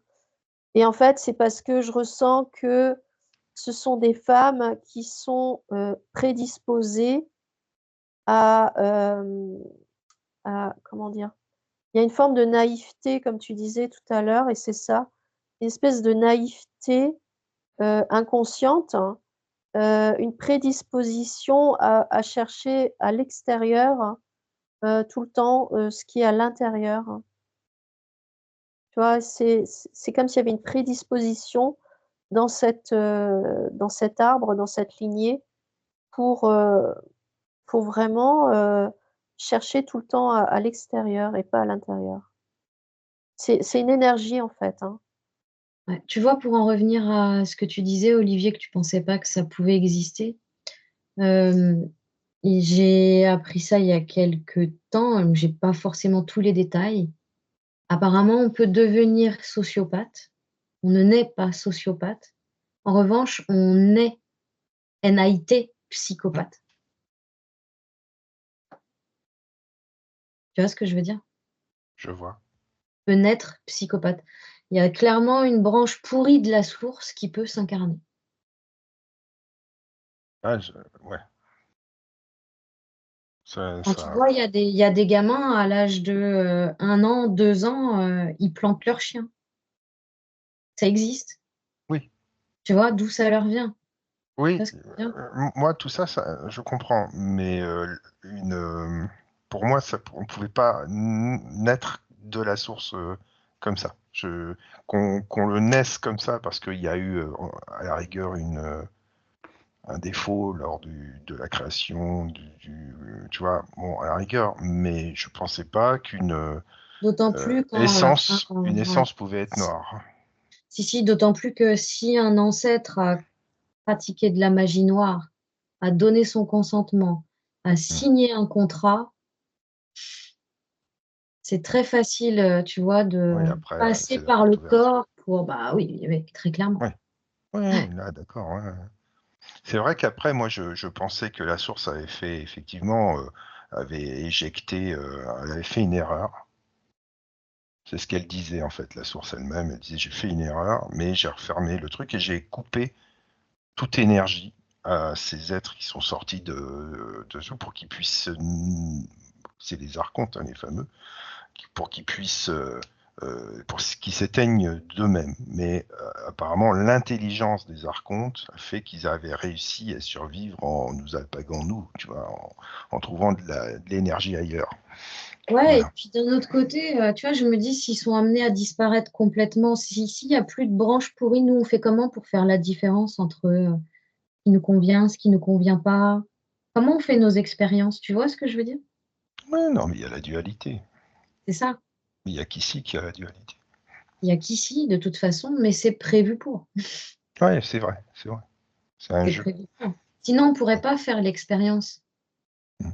Et en fait, c'est parce que je ressens que ce sont des femmes qui sont, prédisposées à, comment dire? Il y a une forme de naïveté comme tu disais tout à l'heure et c'est ça, une espèce de naïveté, inconsciente, hein, une prédisposition à chercher à l'extérieur, tout le temps, ce qui est à l'intérieur. Tu vois? C'est comme s'il y avait une prédisposition dans cet arbre, dans cette lignée pour, heu, pour vraiment, chercher tout le temps à l'extérieur et pas à l'intérieur. C'est une énergie en fait, hein. ouais. Tu vois, pour en revenir à ce que tu disais, Olivier, que tu pensais pas que ça pouvait exister, hem, et j'ai appris ça il y a quelque temps, j'ai pas forcément tous les détails. Apparemment, on peut devenir sociopathe. On ne naît pas sociopathe. En revanche, on est NAIT, psychopathe. Tu vois ce que je veux dire? Je vois. Peut naître psychopathe. Il y a clairement une branche pourrie de la source qui peut s'incarner. Ah, ouais. Ça, Quand tu vois, il y a des gamins à l'âge de 1 an, 2 ans, ils plantent leur chien. Ça existe. oui, Tu vois d'où ça leur vient? Tu oui. vois ce que je veux dire? Moi, tout ça, je comprends. Mais pour moi, on ne pouvait pas naître de la source comme ça. Qu'on le naisse comme ça parce qu'il y a eu, à la rigueur, un défaut lors de la création, tu vois, bon, à la rigueur. Mais je pensais pas D'autant plus une ouais. essence pouvait être noire. Si, d'autant plus que si un ancêtre a pratiqué de la magie noire, a donné son consentement, a Hmm. signé un contrat, c'est très facile, tu vois, de Oui, après, passer c'est la par le porte ouverte. corps pour bah oui, oui, très clairement. Oui, ouais, là, d'accord. Ouais. C'est vrai qu'après, moi, je pensais que la source avait fait effectivement, avait éjecté, elle avait fait une erreur. C'est ce qu'elle disait en fait, la source elle-même. Elle disait j'ai fait une erreur, mais j'ai refermé le truc et j'ai coupé toute énergie à ces êtres qui sont sortis de dessous pour qu'ils puissent, c'est les archontes, hein, les fameux, pour qu'ils puissent, pour qu'ils s'éteignent d'eux-mêmes. Mais apparemment, l'intelligence des archontes a fait qu'ils avaient réussi à survivre en nous alpaguant, nous, tu vois, en trouvant de l'énergie ailleurs. Ouais, et Voilà. puis d'un autre côté, tu vois, je me dis s'ils sont amenés à disparaître complètement, s'il y a plus de branches pourries, nous, on fait comment pour faire la différence entre, ce qui nous convient, ce qui nous convient pas? Comment on fait nos expériences? Tu vois ce que je veux dire? Ouais, non, mais il y a la dualité. C'est ça. Il y a qu'ici qu'il y a la dualité. Il y a qu'ici, de toute façon, mais c'est prévu pour. Ouais, c'est vrai, c'est vrai. C'est un C'est jeu. prévu pour. Sinon, on ne pourrait pas faire l'expérience. Mm.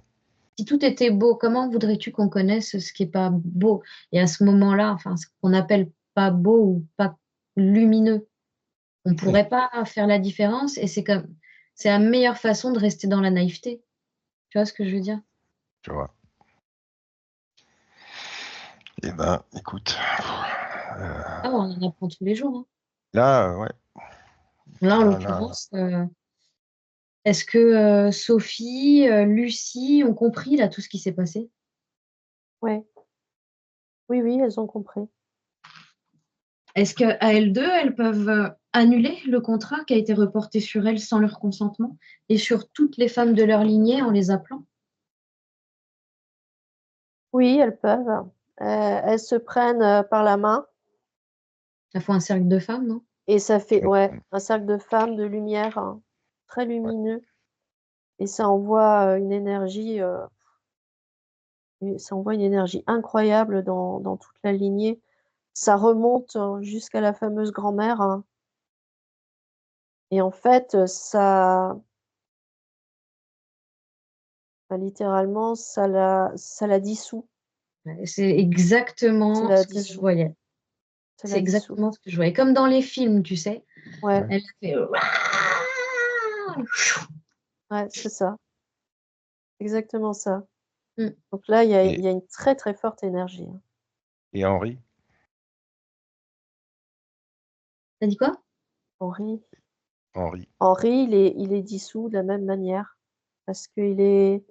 Si tout était beau, comment voudrais-tu qu'on connaisse ce qui est pas beau? Et à ce moment-là, enfin, ce qu'on appelle pas beau ou pas lumineux, on ne Oui, pourrait pas faire la différence et c'est la meilleure façon de rester dans la naïveté. Tu vois ce que je veux dire? je vois. Eh ben, écoute, Ah, on en apprend tous les jours, hein. là, ouais, Là, en là, l'occurrence, est-ce que Sophie, Lucie ont compris là tout ce qui s'est passé? Ouais. Oui, oui, elles ont compris. Est-ce qu'à elles 2, elles peuvent, annuler le contrat qui a été reporté sur elles sans leur consentement et sur toutes les femmes de leur lignée en les appelant? Oui, elles peuvent. Elles se prennent, par la main Ça fait un cercle de femmes, non? et ça fait mm, ouais, mm, un cercle de femmes, de lumière, hein, très ouais. lumineux et ça envoie une énergie incroyable dans toute la lignée. Ça remonte, jusqu'à la fameuse grand-mère, hein et en fait, littéralement, ça la dissout, Ouais, c'est ça exactement la ce que je dissout, voyais. ça C'est la dissout. exactement ce que je voyais. Comme dans les films, tu sais? Ouais, Ouais. Elle a fait ouais, c'est ça, exactement ça. Mmh. Donc là, il Et, y a une très, très forte énergie, hein. et Henri, Tu dit quoi? Henri Henri, Henri, il est dissous de la même manière parce qu'il est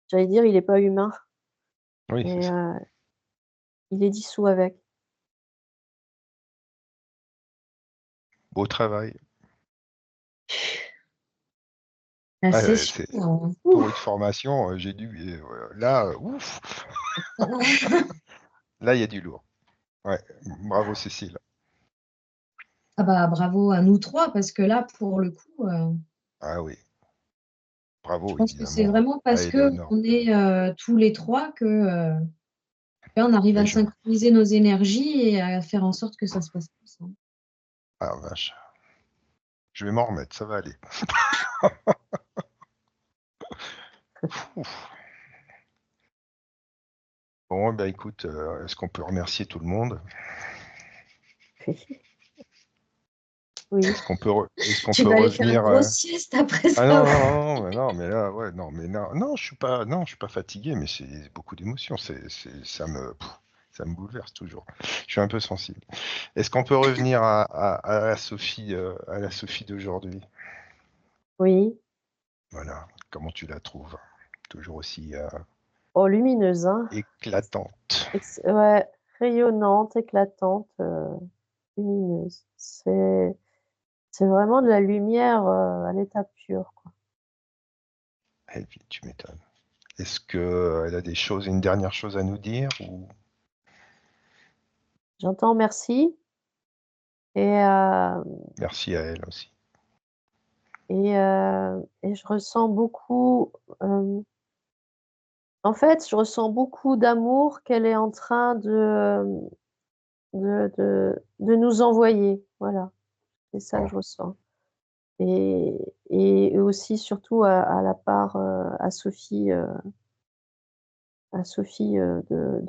j'allais dire, il est pas humain oui, c'est et ça. il est dissous avec. Beau travail. La Ah, session, pour une ouf! formation, j'ai dû, là, ouf, là, il y a du lourd. Ouais, bravo Cécile. Ah bah, bravo à nous 3 parce que là, pour le coup, Ah oui, je bravo pense que c'est évidemment vraiment à parce Éléonore. qu'on est, tous les 3 que, là, on arrive Mais à synchroniser nos énergies et à faire en sorte que ça se passe comme ça. ah vache, je vais m'en remettre, ça va aller. Ouf. Bon, bah écoute, est-ce qu'on peut remercier tout le monde? Oui. Est-ce qu'on peut, Tu vas aller faire une revenir grosse sieste après Ah ça. non, mais là, ouais, non, mais non, je suis pas fatigué, mais c'est beaucoup d'émotions. Ça me bouleverse toujours. Je suis un peu sensible. Est-ce qu'on peut revenir à la Sophie d'aujourd'hui? Oui. Voilà. Comment tu la trouves? Toujours aussi Oh, lumineuse, hein. éclatante. Ouais, rayonnante, éclatante, lumineuse. C'est vraiment de la lumière à l'état pur, quoi. Et puis, tu m'étonnes. Est-ce qu'elle a une dernière chose à nous dire ou... J'entends merci et, Merci à elle aussi. et je ressens beaucoup, en fait, je ressens beaucoup d'amour qu'elle est en train de nous envoyer. Voilà, c'est ça que Bon, je ressens et et aussi surtout à la part, à Sophie, de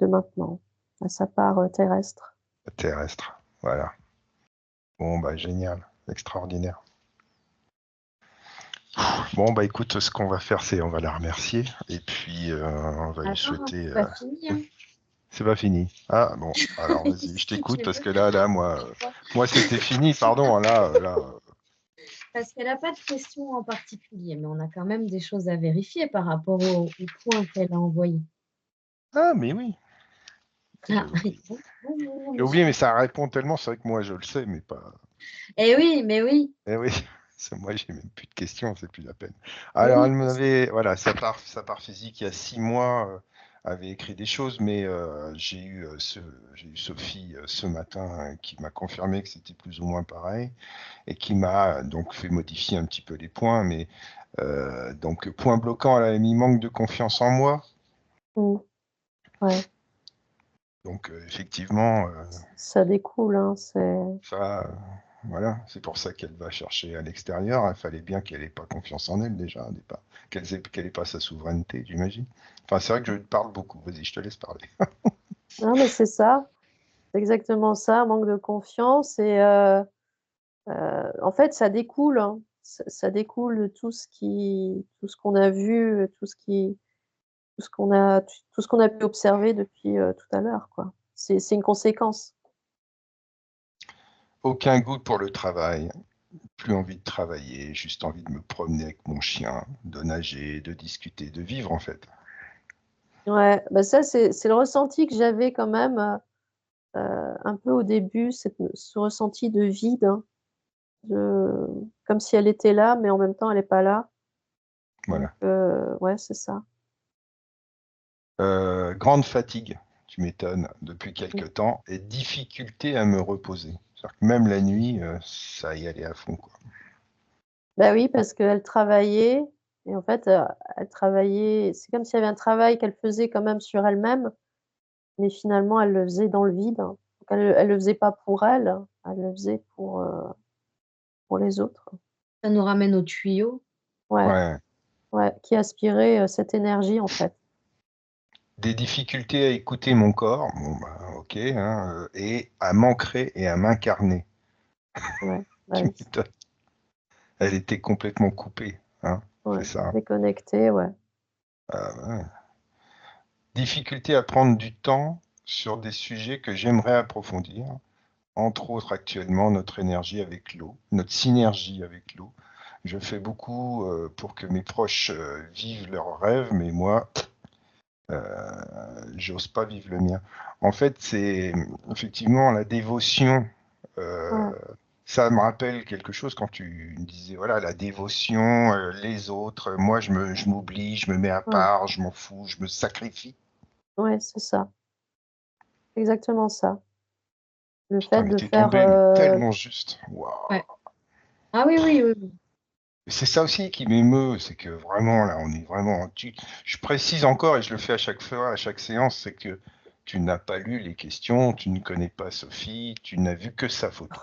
maintenant, à sa part, terrestre. terrestre. Voilà. Bon, bah génial. Extraordinaire. Bon, bah écoute, ce qu'on va faire, c'est on va la remercier et puis on va lui Attends, souhaiter. c'est pas fini, hein. C'est pas fini. Ah bon, alors vas-y, je Si t'écoute tu parce veux. que là, moi c'était fini, pardon. Là. Parce qu'elle a pas de questions en particulier, mais on a quand même des choses à vérifier par rapport au point qu'elle a envoyé. Ah, mais oui, Ah, j'avais oublié. bon, bon, J'ai bien oublié, sûr. mais ça répond tellement, c'est vrai que moi je le sais, mais pas. Eh oui, mais oui, Eh oui, moi j'ai même plus de questions, c'est plus la peine. mais Alors oui, elle bien sûr. m'avait, voilà, sa part physique il y a 6 mois avait écrit des choses, mais j'ai eu Sophie ce matin qui m'a confirmé que c'était plus ou moins pareil et qui m'a donc fait modifier un petit peu les points, mais donc point bloquant, elle avait mis manque de confiance en moi. Mmh. Ouais, Donc effectivement, ça découle, hein, c'est ça, voilà, c'est pour ça qu'elle va chercher à l'extérieur. Il fallait bien qu'elle ait pas confiance en elle déjà, au départ. Qu'elle ait pas sa souveraineté, j'imagine. Enfin, c'est vrai que je parle beaucoup. Vas-y, je te laisse parler. non, mais c'est ça, c'est exactement ça, manque de confiance et en fait, ça découle, hein, ça découle de tout ce qu'on a vu, tout ce qu'on a pu observer depuis, tout à l'heure, quoi. C'est une conséquence. Aucun goût pour le travail, plus envie de travailler, juste envie de me promener avec mon chien, de nager, de discuter, de vivre en fait. Ouais, bah, ça, c'est le ressenti que j'avais quand même, un peu au début, ce ressenti de vide, hein, de comme si elle était là, mais en même temps elle est pas là. Donc Voilà. ouais, c'est ça. Grande fatigue, tu m'étonnes, depuis Mmh. quelque temps, et difficulté à me reposer. C'est-à-dire que même la nuit, ça y allait à fond, quoi. Bah, oui, parce qu'elle travaillait et en fait, elle travaillait c'est comme s'il y avait un travail qu'elle faisait quand même sur elle-même, mais finalement elle le faisait dans le vide. Donc elle le faisait pas pour elle, elle le faisait pour les autres. Ça nous ramène au tuyau. Ouais, Ouais. ouais, qui aspirait, cette énergie en fait. Des difficultés à écouter mon corps, bon bah ok, hein, et à m'ancrer et à m'incarner. Ouais, bah, Tu oui, m'étonnes. Elle était complètement coupée, hein, c'est ouais, ça. déconnectée, ouais. Ah, ouais. Difficulté à prendre du temps sur des sujets que j'aimerais approfondir, entre autres actuellement notre énergie avec l'eau, notre synergie avec l'eau. Je fais beaucoup pour que mes proches vivent leurs rêves, mais moi, j'ose pas vivre le mien. En fait, c'est effectivement la dévotion. euh, Ouais, Ça me rappelle quelque chose quand tu me disais, voilà, la dévotion, les autres, moi je m'oublie, je me mets à ouais, part, je m'en fous, je me sacrifie. ouais, c'est ça, exactement ça. Le Putain, fait mais de t'es faire, tombé, mais tellement juste. Waouh. Ouais. Ah oui, oui, oui, oui. C'est ça aussi qui m'émeut, c'est que vraiment, là, on est vraiment. Je précise encore, et je le fais à chaque fois, à chaque séance, c'est que tu n'as pas lu les questions, tu ne connais pas Sophie, tu n'as vu que sa photo.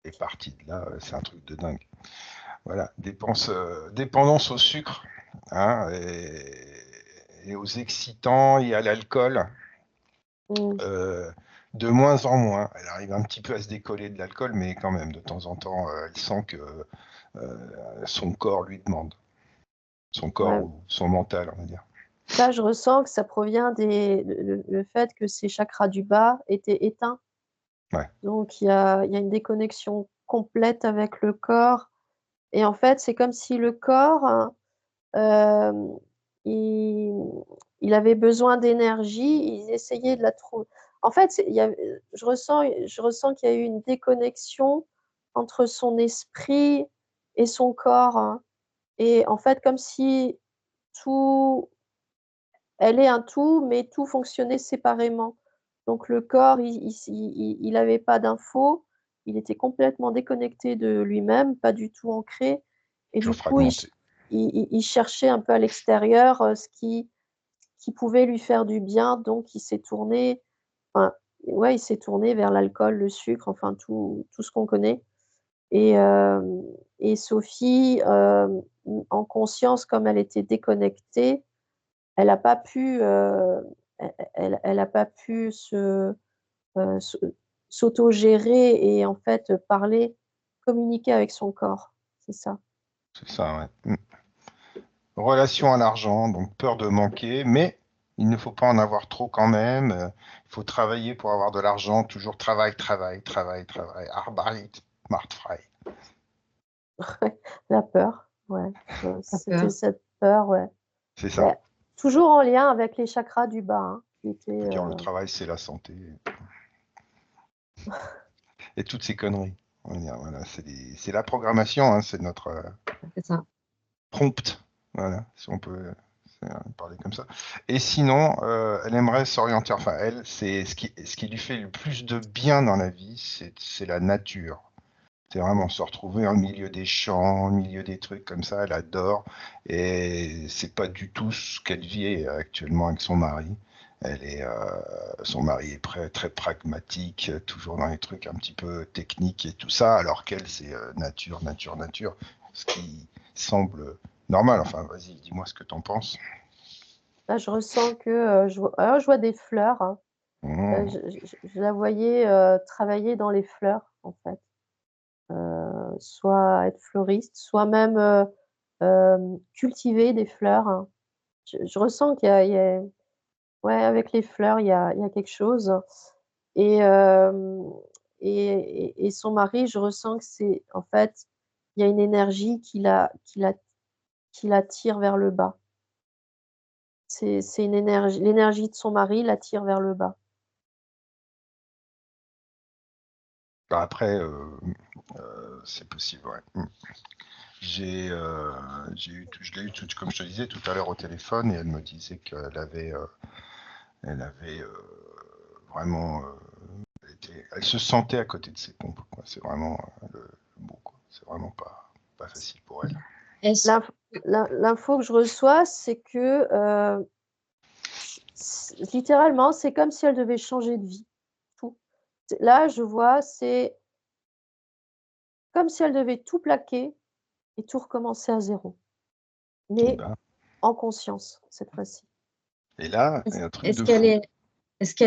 Et parti de là, c'est un truc de dingue. Voilà, dépendance au sucre, hein, et aux excitants et à l'alcool. mmh, Euh, De moins en moins. Elle arrive un petit peu à se décoller de l'alcool, mais quand même, de temps en temps, elle sent que son corps lui demande. Son corps Ouais. ou son mental, on va dire. Là, je ressens que ça provient le fait que ses chakras du bas étaient éteints. Ouais. Donc il y a une déconnexion complète avec le corps et en fait, c'est comme si le corps, hein, hem, il il avait besoin d'énergie, il essayait de la trouver. En fait, c'est il y a je ressens qu'il y a eu une déconnexion entre son esprit et son corps, hein, et en fait, comme si tout elle est un tout, mais tout fonctionnait séparément. Donc le corps, il avait pas d'infos, il était complètement déconnecté de lui-même, pas du tout ancré et Toujours du coup, fragmenté. il cherchait un peu à l'extérieur, ce qui pouvait lui faire du bien, donc il s'est tourné, enfin, ouais, il s'est tourné vers l'alcool, le sucre, enfin tout ce qu'on connaît et Sophie, en conscience, comme elle était déconnectée, elle a pas pu, elle a pas pu se s'autogérer et en fait, parler, communiquer avec son corps. C'est ça. C'est ça, ouais. Relation à l'argent, donc peur de manquer, mais il ne faut pas en avoir trop quand même. Il faut travailler pour avoir de l'argent, toujours travail, travail, travail, travail. Arbeit macht frei. Ouais, la peur, ouais, La c'était peur. cette peur, ouais. C'est ça. Mais toujours en lien avec les chakras du bas, hein, qui étaient, On peut dire le travail, c'est la santé. Et toutes ces conneries. On va dire, voilà, c'est la programmation, hein, c'est notre C'est ça. prompt. Voilà, si on peut parler comme ça. Et sinon, elle aimerait s'orienter, enfin, elle, c'est ce qui lui fait le plus de bien dans la vie, c'est la nature. C'est vraiment se retrouver au milieu des champs, au milieu des trucs comme ça, elle adore. Et c'est pas du tout ce qu'elle vit actuellement avec son mari. Son mari est très pragmatique, toujours dans les trucs un petit peu techniques et tout ça, alors qu'elle, c'est nature, nature, nature. Ce qui semble normal. Enfin, vas-y, dis-moi ce que t'en penses. là, je ressens que, je vois des fleurs, hein, Mmh. je la voyais, travailler dans les fleurs, en fait. Soit être fleuriste, soit même, cultiver des fleurs, hein. Je ressens qu'il y a ouais, avec les fleurs, il y a quelque chose et hem et son mari, je ressens que c'est en fait, il y a une énergie qui l'attire vers le bas. C'est une énergie l'énergie de son mari l'attire vers le bas. Bah, après, c'est possible, ouais. Je l'ai eu comme je te disais tout à l'heure au téléphone et elle me disait qu'elle avait vraiment, elle se sentait à côté de ses pompes, quoi. C'est vraiment le mot, quoi. C'est vraiment pas facile pour elle. Est-ce L'inf l'info que je reçois, c'est que, littéralement, c'est comme si elle devait changer de vie, tout. Là, je vois, c'est comme si elle devait tout plaquer et tout recommencer à zéro, Et, mais ben, en conscience, cette fois-ci. et là, il est-ce y a un truc est-ce de qu'elle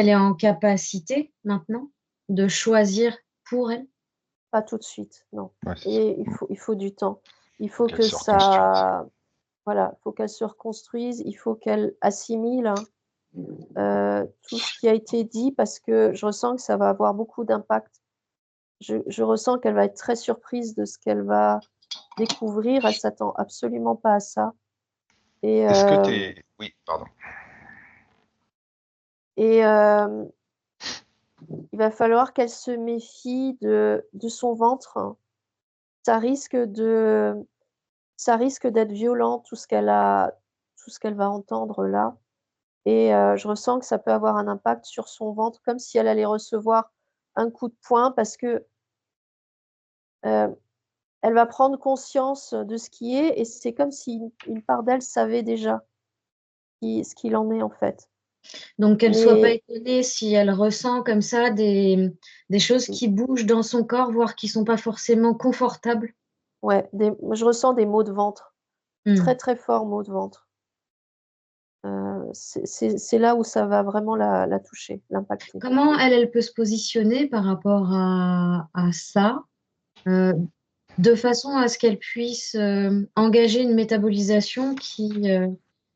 fou. est en capacité maintenant de choisir pour elle? Pas tout de suite, non, Ouais, c'est ça. et il faut du temps. Il Faut faut qu'elle que se reconstruise. ça voilà, il faut qu'elle se reconstruise, il faut qu'elle assimile, hein, tout ce qui a été dit parce que je ressens que ça va avoir beaucoup d'impact. Je ressens qu'elle va être très surprise de ce qu'elle va découvrir. Elle s'attend absolument pas à ça et Est-ce que hem t'es... Oui, pardon. et il va falloir qu'elle se méfie de son ventre. Ça risque de ça risque d'être violent tout ce qu'elle va entendre là et je ressens que ça peut avoir un impact sur son ventre, comme si elle allait recevoir un coup de poing parce que, heu, elle va prendre conscience de ce qui est et c'est comme si une part d'elle savait déjà ce qu'il en est, en fait. Donc qu'elle soit pas Mais étonnée si elle ressent comme ça des choses mmh, qui bougent dans son corps, voire qui sont pas forcément confortables? ouais, je ressens des maux de ventre, très, Mmh. très forts maux de ventre. C'est là où ça va vraiment la toucher, l'impacter. Comment elle peut se positionner par rapport à ça, de façon à ce qu'elle puisse engager une métabolisation qui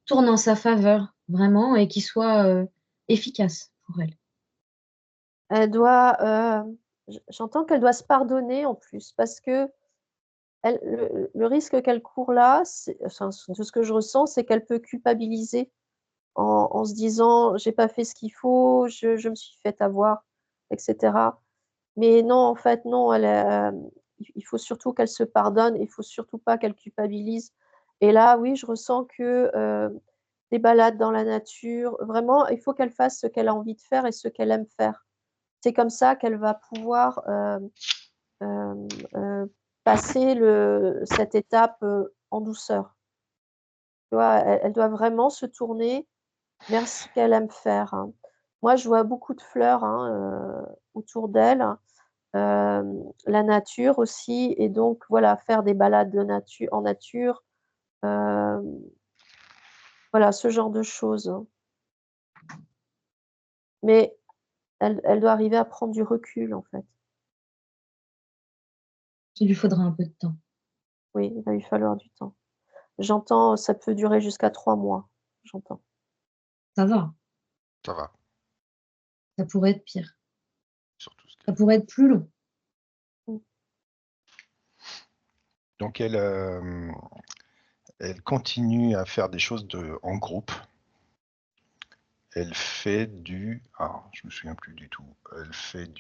tourne en sa faveur, vraiment, et qui soit efficace pour elle? Elle doit, j'entends qu'elle doit se pardonner en plus parce que le risque qu'elle court là, enfin, de ce que je ressens, c'est qu'elle peut culpabiliser en se disant: «J'ai pas fait ce qu'il faut, je me suis fait avoir» et cetera. Mais non, en fait, non, il faut surtout qu'elle se pardonne, il faut surtout pas qu'elle culpabilise et là, oui, je ressens que, des balades dans la nature, vraiment, il faut qu'elle fasse ce qu'elle a envie de faire et ce qu'elle aime faire. C'est comme ça qu'elle va pouvoir, passer cette étape, en douceur. Tu vois? Elle doit vraiment se tourner vers ce qu'elle aime faire, hein. Moi, je vois beaucoup de fleurs, hein, autour d'elle, la nature aussi et donc voilà, faire des balades en nature, hem, voilà, ce genre de choses, hein. Mais elle doit arriver à prendre du recul, en fait. Il lui faudra un peu de temps. Oui, il va lui falloir du temps. J'entends, ça peut durer jusqu'à 3 mois, j'entends. Ça va, Ça va, ça pourrait être pire. surtout ce Ça qu'elle. pourrait être plus long. Mmh. Donc elle continue à faire des choses en groupe. Elle fait je me souviens plus du tout. Elle fait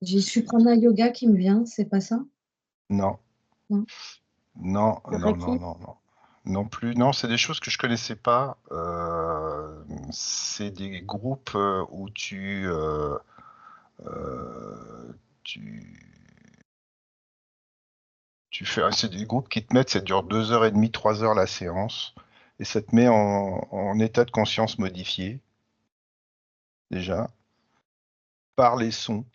J'ai Suprana Yoga qui me vient, c'est pas ça? non, Non? non, Le non, non, Reiki? non, non. Non plus. Non, c'est des choses que je connaissais pas. C'est des groupes où euh, tu, c'est des groupes qui te mettent, ça dure 2 h 30, 3 heures la séance, et ça te met en état de conscience modifié déjà par les sons.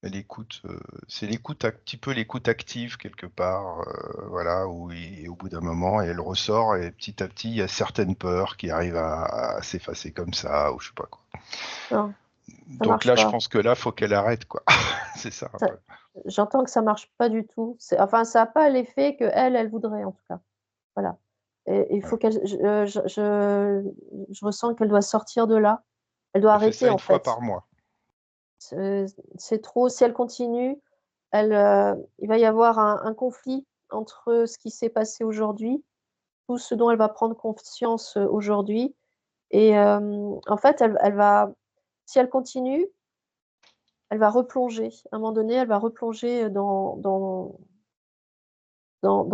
L'écoute, c'est l'écoute, un petit peu l'écoute active quelque part, voilà, où au bout d'un moment, elle ressort et petit à petit, il y a certaines peurs qui arrivent à s'effacer comme ça, ou je sais pas quoi. Non, ça Donc marche là, je pas. pense que là, faut qu'elle arrête, quoi. C'est ça un Ça peu. J'entends que ça marche pas du tout. Enfin, ça a pas l'effet qu'elle, elle voudrait en tout cas. Voilà et il faut Ouais. qu'elle je ressens qu'elle doit sortir de là. Elle doit Elle fait arrêter ça en une fois fait. par mois. C'est c'est trop. Si elle continue, il va y avoir un conflit entre ce qui s'est passé aujourd'hui, tout ce dont elle va prendre conscience, aujourd'hui et en fait, elle va si elle continue, elle va replonger. À un moment donné, elle va replonger, dans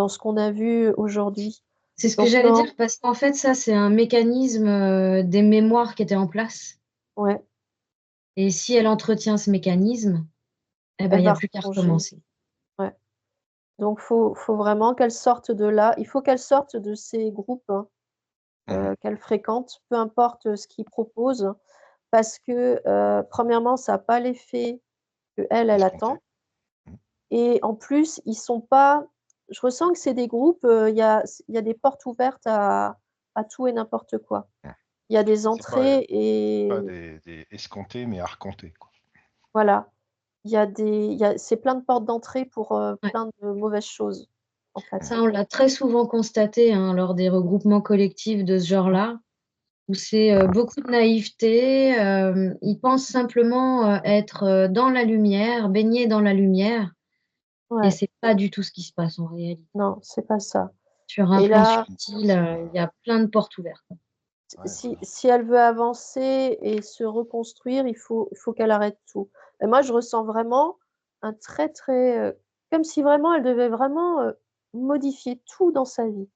ce qu'on a vu aujourd'hui. C'est ce que Donc j'allais non, dire parce qu'en fait, ça, c'est un mécanisme, des mémoires qui étaient en place ouais, et si elle entretient ce mécanisme, eh ben, elle il y a va plus qu'à replonger, recommencer. ouais. Donc faut vraiment qu'elle sorte de là. Il faut qu'elle sorte de ces groupes, hein, Mmh. qu'elle fréquente, peu importe, ce qu'ils proposent, parce que, premièrement, ça a pas l'effet qu'elle, elle Escompté. attend Mmh. et en plus, ils sont pas je ressens que c'est des groupes, il y a des portes ouvertes à tout et n'importe quoi. Mmh. Il y a des C'est pas entrées c'est pas et des escomptés, mais arcontés, quoi. voilà. Il y a c'est plein de portes d'entrée pour, Ouais. plein de mauvaises choses, en fait. Ça, on l'a très souvent constaté, hein, lors des regroupements collectifs de ce genre-là, où c'est, beaucoup de naïveté, ils pensent simplement, être, dans la lumière, baignés dans la lumière et Ouais, c'est pas du tout ce qui se passe en réalité. non, c'est pas ça Sur un et plan là, subtil, il y a plein de portes ouvertes. Ouais, voilà. si elle veut avancer et se reconstruire, il faut qu'elle arrête tout et moi, je ressens vraiment un très, très, comme si vraiment elle devait vraiment, modifier tout dans sa vie,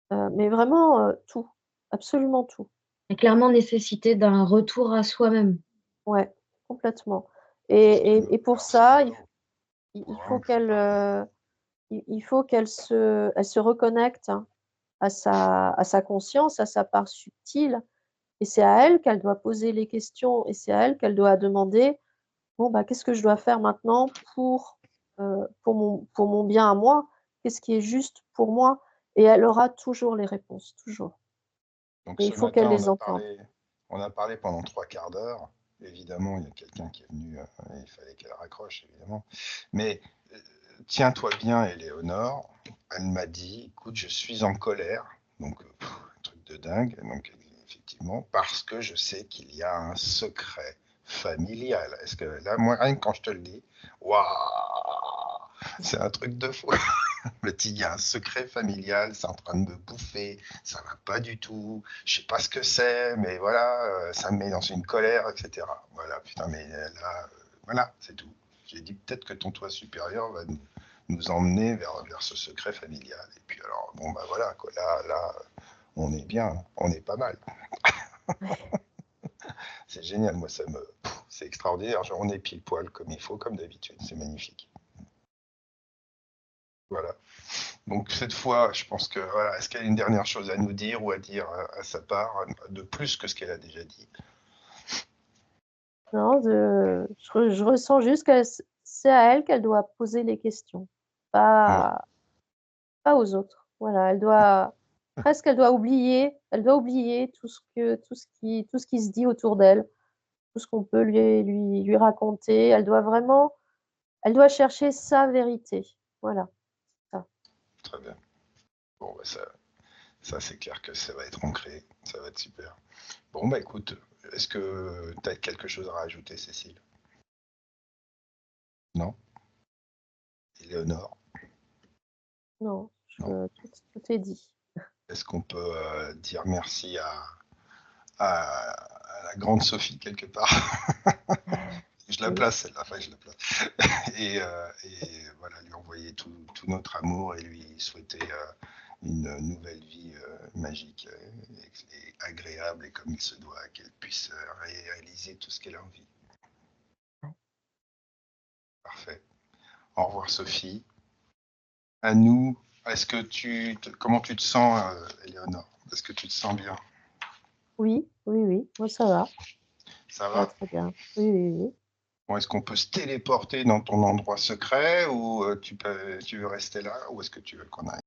mais vraiment, tout, absolument tout. Il y a clairement nécessité d'un retour à soi-même. Ouais, complètement C'est ce qu'elle me et pour alors c'est ça, là où faut il vraiment faut que je lui qu'elle, parle. il faut elle se reconnecte à sa conscience, à sa part subtile et c'est à elle qu'elle doit poser les questions et c'est à elle qu'elle doit demander: «Bon, bah, qu'est-ce que je dois faire maintenant pour mon bien à moi? Qu'est-ce qui est juste pour moi?» Et elle aura toujours les réponses, toujours. Donc Et ce il faut qu'elle matin, les entende. on a parlé pendant 3 quarts d'heure. Évidemment, il y a quelqu'un qui est venu, il fallait qu'elle raccroche, évidemment. Mais tiens-toi bien, Éléonore. Elle m'a dit, écoute, je suis en colère. Donc, un truc de dingue. Donc, effectivement, parce que je sais qu'il y a un secret familial. Est-ce que là, moi, rien que quand je te le dis, waouh, c'est un truc de fou. Le tigre, il y a un secret familial, c'est en train de me bouffer, ça va pas du tout, je sais pas ce que c'est, mais voilà, ça me met dans une colère, etc. Voilà, putain, mais là, voilà, c'est tout. J'ai dit peut-être que ton toit supérieur va nous emmener vers ce secret familial. Et puis alors, bon, bah voilà, quoi, là, on est bien, on est pas mal. C'est génial, moi, c'est extraordinaire. Genre, on est pile poil comme il faut, comme d'habitude, c'est magnifique. Voilà. Donc cette fois, je pense que voilà, est-ce qu'elle a une dernière chose à nous dire ou à dire à sa part de plus que ce qu'elle a déjà dit? Non, je ressens juste que c'est à elle qu'elle doit poser les questions, Ouais. pas aux autres. Voilà, elle doit oublier tout ce qui se dit autour d'elle, tout ce qu'on peut lui raconter. Elle doit chercher sa vérité. Voilà, ça. Très bien. Bon, bah ça c'est clair que ça va être ancré, ça va être super. Bon, bah écoute, est-ce que tu as quelque chose à rajouter, Cécile? Non? Éléonore? Non, Non? tout est dit. Est-ce qu'on peut dire merci à la grande Sophie quelque part? Je la Oui, place, celle-là, enfin, je la place. Et voilà, lui envoyer tout notre amour et lui souhaiter une nouvelle vie magique et agréable et comme il se doit, qu'elle puisse réaliser tout ce qu'elle a envie. Parfait. Au revoir, Sophie. À nous, comment tu te sens, Éléonore? Est-ce que tu te sens bien? oui, oui, oui, moi ça va. Ça Ça va va? très bien. Oui, oui, oui. Bon, est-ce qu'on peut se téléporter dans ton endroit secret ou tu veux rester là ou est-ce que tu veux qu'on aille?